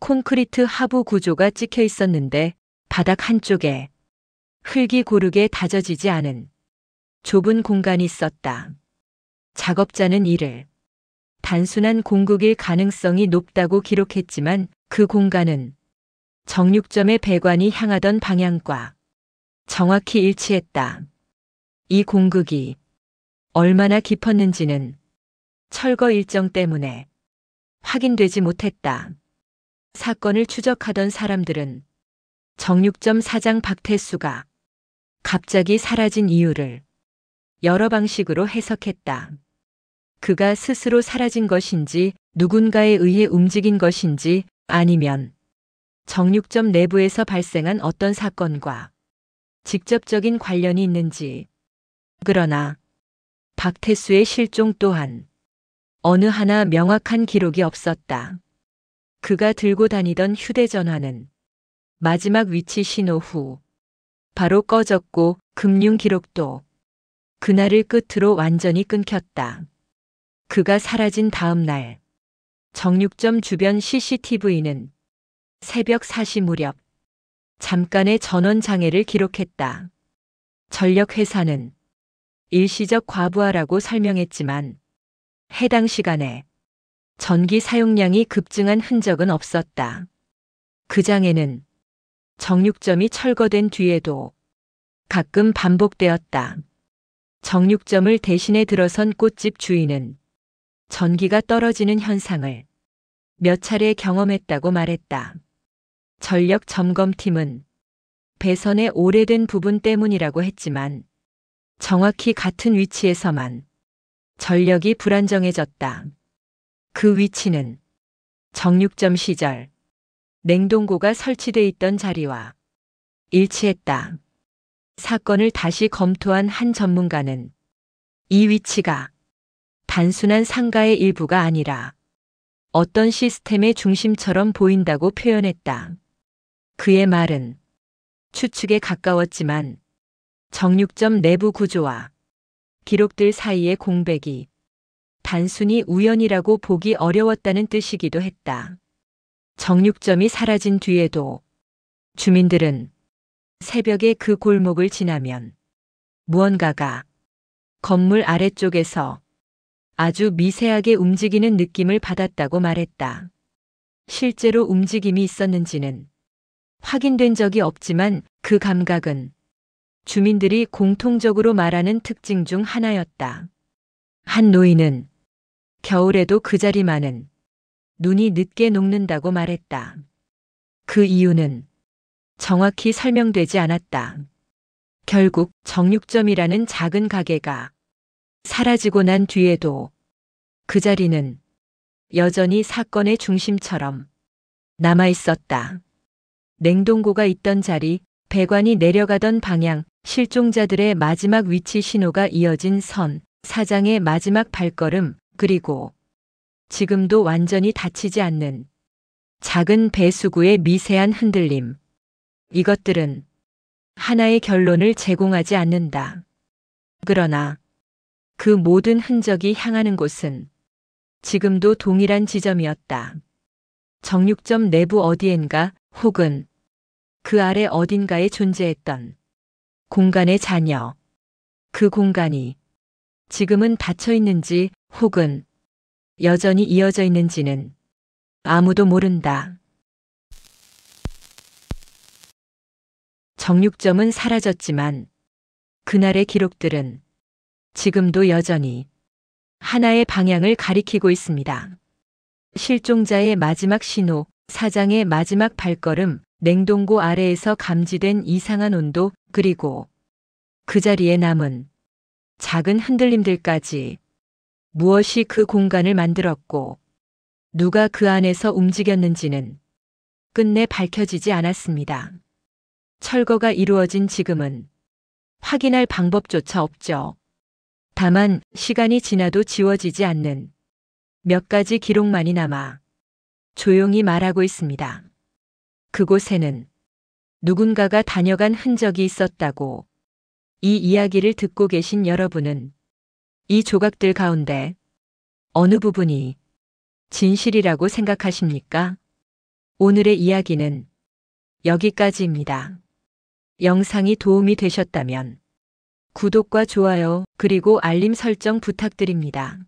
콘크리트 하부 구조가 찍혀 있었는데 바닥 한쪽에 흙이 고르게 다져지지 않은 좁은 공간이 있었다. 작업자는 이를 단순한 공국일 가능성이 높다고 기록했지만 그 공간은 정육점의 배관이 향하던 방향과 정확히 일치했다. 이 공극이 얼마나 깊었는지는 철거 일정 때문에 확인되지 못했다. 사건을 추적하던 사람들은 정육점 사장 박태수가 갑자기 사라진 이유를 여러 방식으로 해석했다. 그가 스스로 사라진 것인지 누군가에 의해 움직인 것인지 아니면 정육점 내부에서 발생한 어떤 사건과 직접적인 관련이 있는지. 그러나 박태수의 실종 또한 어느 하나 명확한 기록이 없었다. 그가 들고 다니던 휴대전화는 마지막 위치 신호 후 바로 꺼졌고 금융 기록도 그날을 끝으로 완전히 끊겼다. 그가 사라진 다음 날 정육점 주변 CCTV는 새벽 4시 무렵 잠깐의 전원 장애를 기록했다. 전력회사는 일시적 과부하라고 설명했지만 해당 시간에 전기 사용량이 급증한 흔적은 없었다. 그 장애는 정육점이 철거된 뒤에도 가끔 반복되었다. 정육점을 대신해 들어선 꽃집 주인은 전기가 떨어지는 현상을 몇 차례 경험했다고 말했다. 전력 점검팀은 배선의 오래된 부분 때문이라고 했지만 정확히 같은 위치에서만 전력이 불안정해졌다. 그 위치는 정육점 시절 냉동고가 설치돼 있던 자리와 일치했다. 사건을 다시 검토한 한 전문가는 이 위치가 단순한 상가의 일부가 아니라 어떤 시스템의 중심처럼 보인다고 표현했다. 그의 말은 추측에 가까웠지만 정육점 내부 구조와 기록들 사이의 공백이 단순히 우연이라고 보기 어려웠다는 뜻이기도 했다. 정육점이 사라진 뒤에도 주민들은 새벽에 그 골목을 지나면 무언가가 건물 아래쪽에서 아주 미세하게 움직이는 느낌을 받았다고 말했다. 실제로 움직임이 있었는지는 확인된 적이 없지만 그 감각은 주민들이 공통적으로 말하는 특징 중 하나였다. 한 노인은 겨울에도 그 자리만은 눈이 늦게 녹는다고 말했다. 그 이유는 정확히 설명되지 않았다. 결국 정육점이라는 작은 가게가 사라지고 난 뒤에도 그 자리는 여전히 사건의 중심처럼 남아 있었다. 냉동고가 있던 자리, 배관이 내려가던 방향, 실종자들의 마지막 위치 신호가 이어진 선, 사장의 마지막 발걸음, 그리고 지금도 완전히 닫히지 않는 작은 배수구의 미세한 흔들림. 이것들은 하나의 결론을 제공하지 않는다. 그러나 그 모든 흔적이 향하는 곳은 지금도 동일한 지점이었다. 정육점 내부 어디엔가 혹은 그 아래 어딘가에 존재했던 공간의 잔여. 그 공간이 지금은 닫혀 있는지 혹은 여전히 이어져 있는지는 아무도 모른다. 정육점은 사라졌지만 그날의 기록들은 지금도 여전히 하나의 방향을 가리키고 있습니다. 실종자의 마지막 신호, 사장의 마지막 발걸음, 냉동고 아래에서 감지된 이상한 온도, 그리고 그 자리에 남은 작은 흔들림들까지 무엇이 그 공간을 만들었고 누가 그 안에서 움직였는지는 끝내 밝혀지지 않았습니다. 철거가 이루어진 지금은 확인할 방법조차 없죠. 다만 시간이 지나도 지워지지 않는 몇 가지 기록만이 남아 조용히 말하고 있습니다. 그곳에는 누군가가 다녀간 흔적이 있었다고. 이 이야기를 듣고 계신 여러분은 이 조각들 가운데 어느 부분이 진실이라고 생각하십니까? 오늘의 이야기는 여기까지입니다. 영상이 도움이 되셨다면 구독과 좋아요 그리고 알림 설정 부탁드립니다.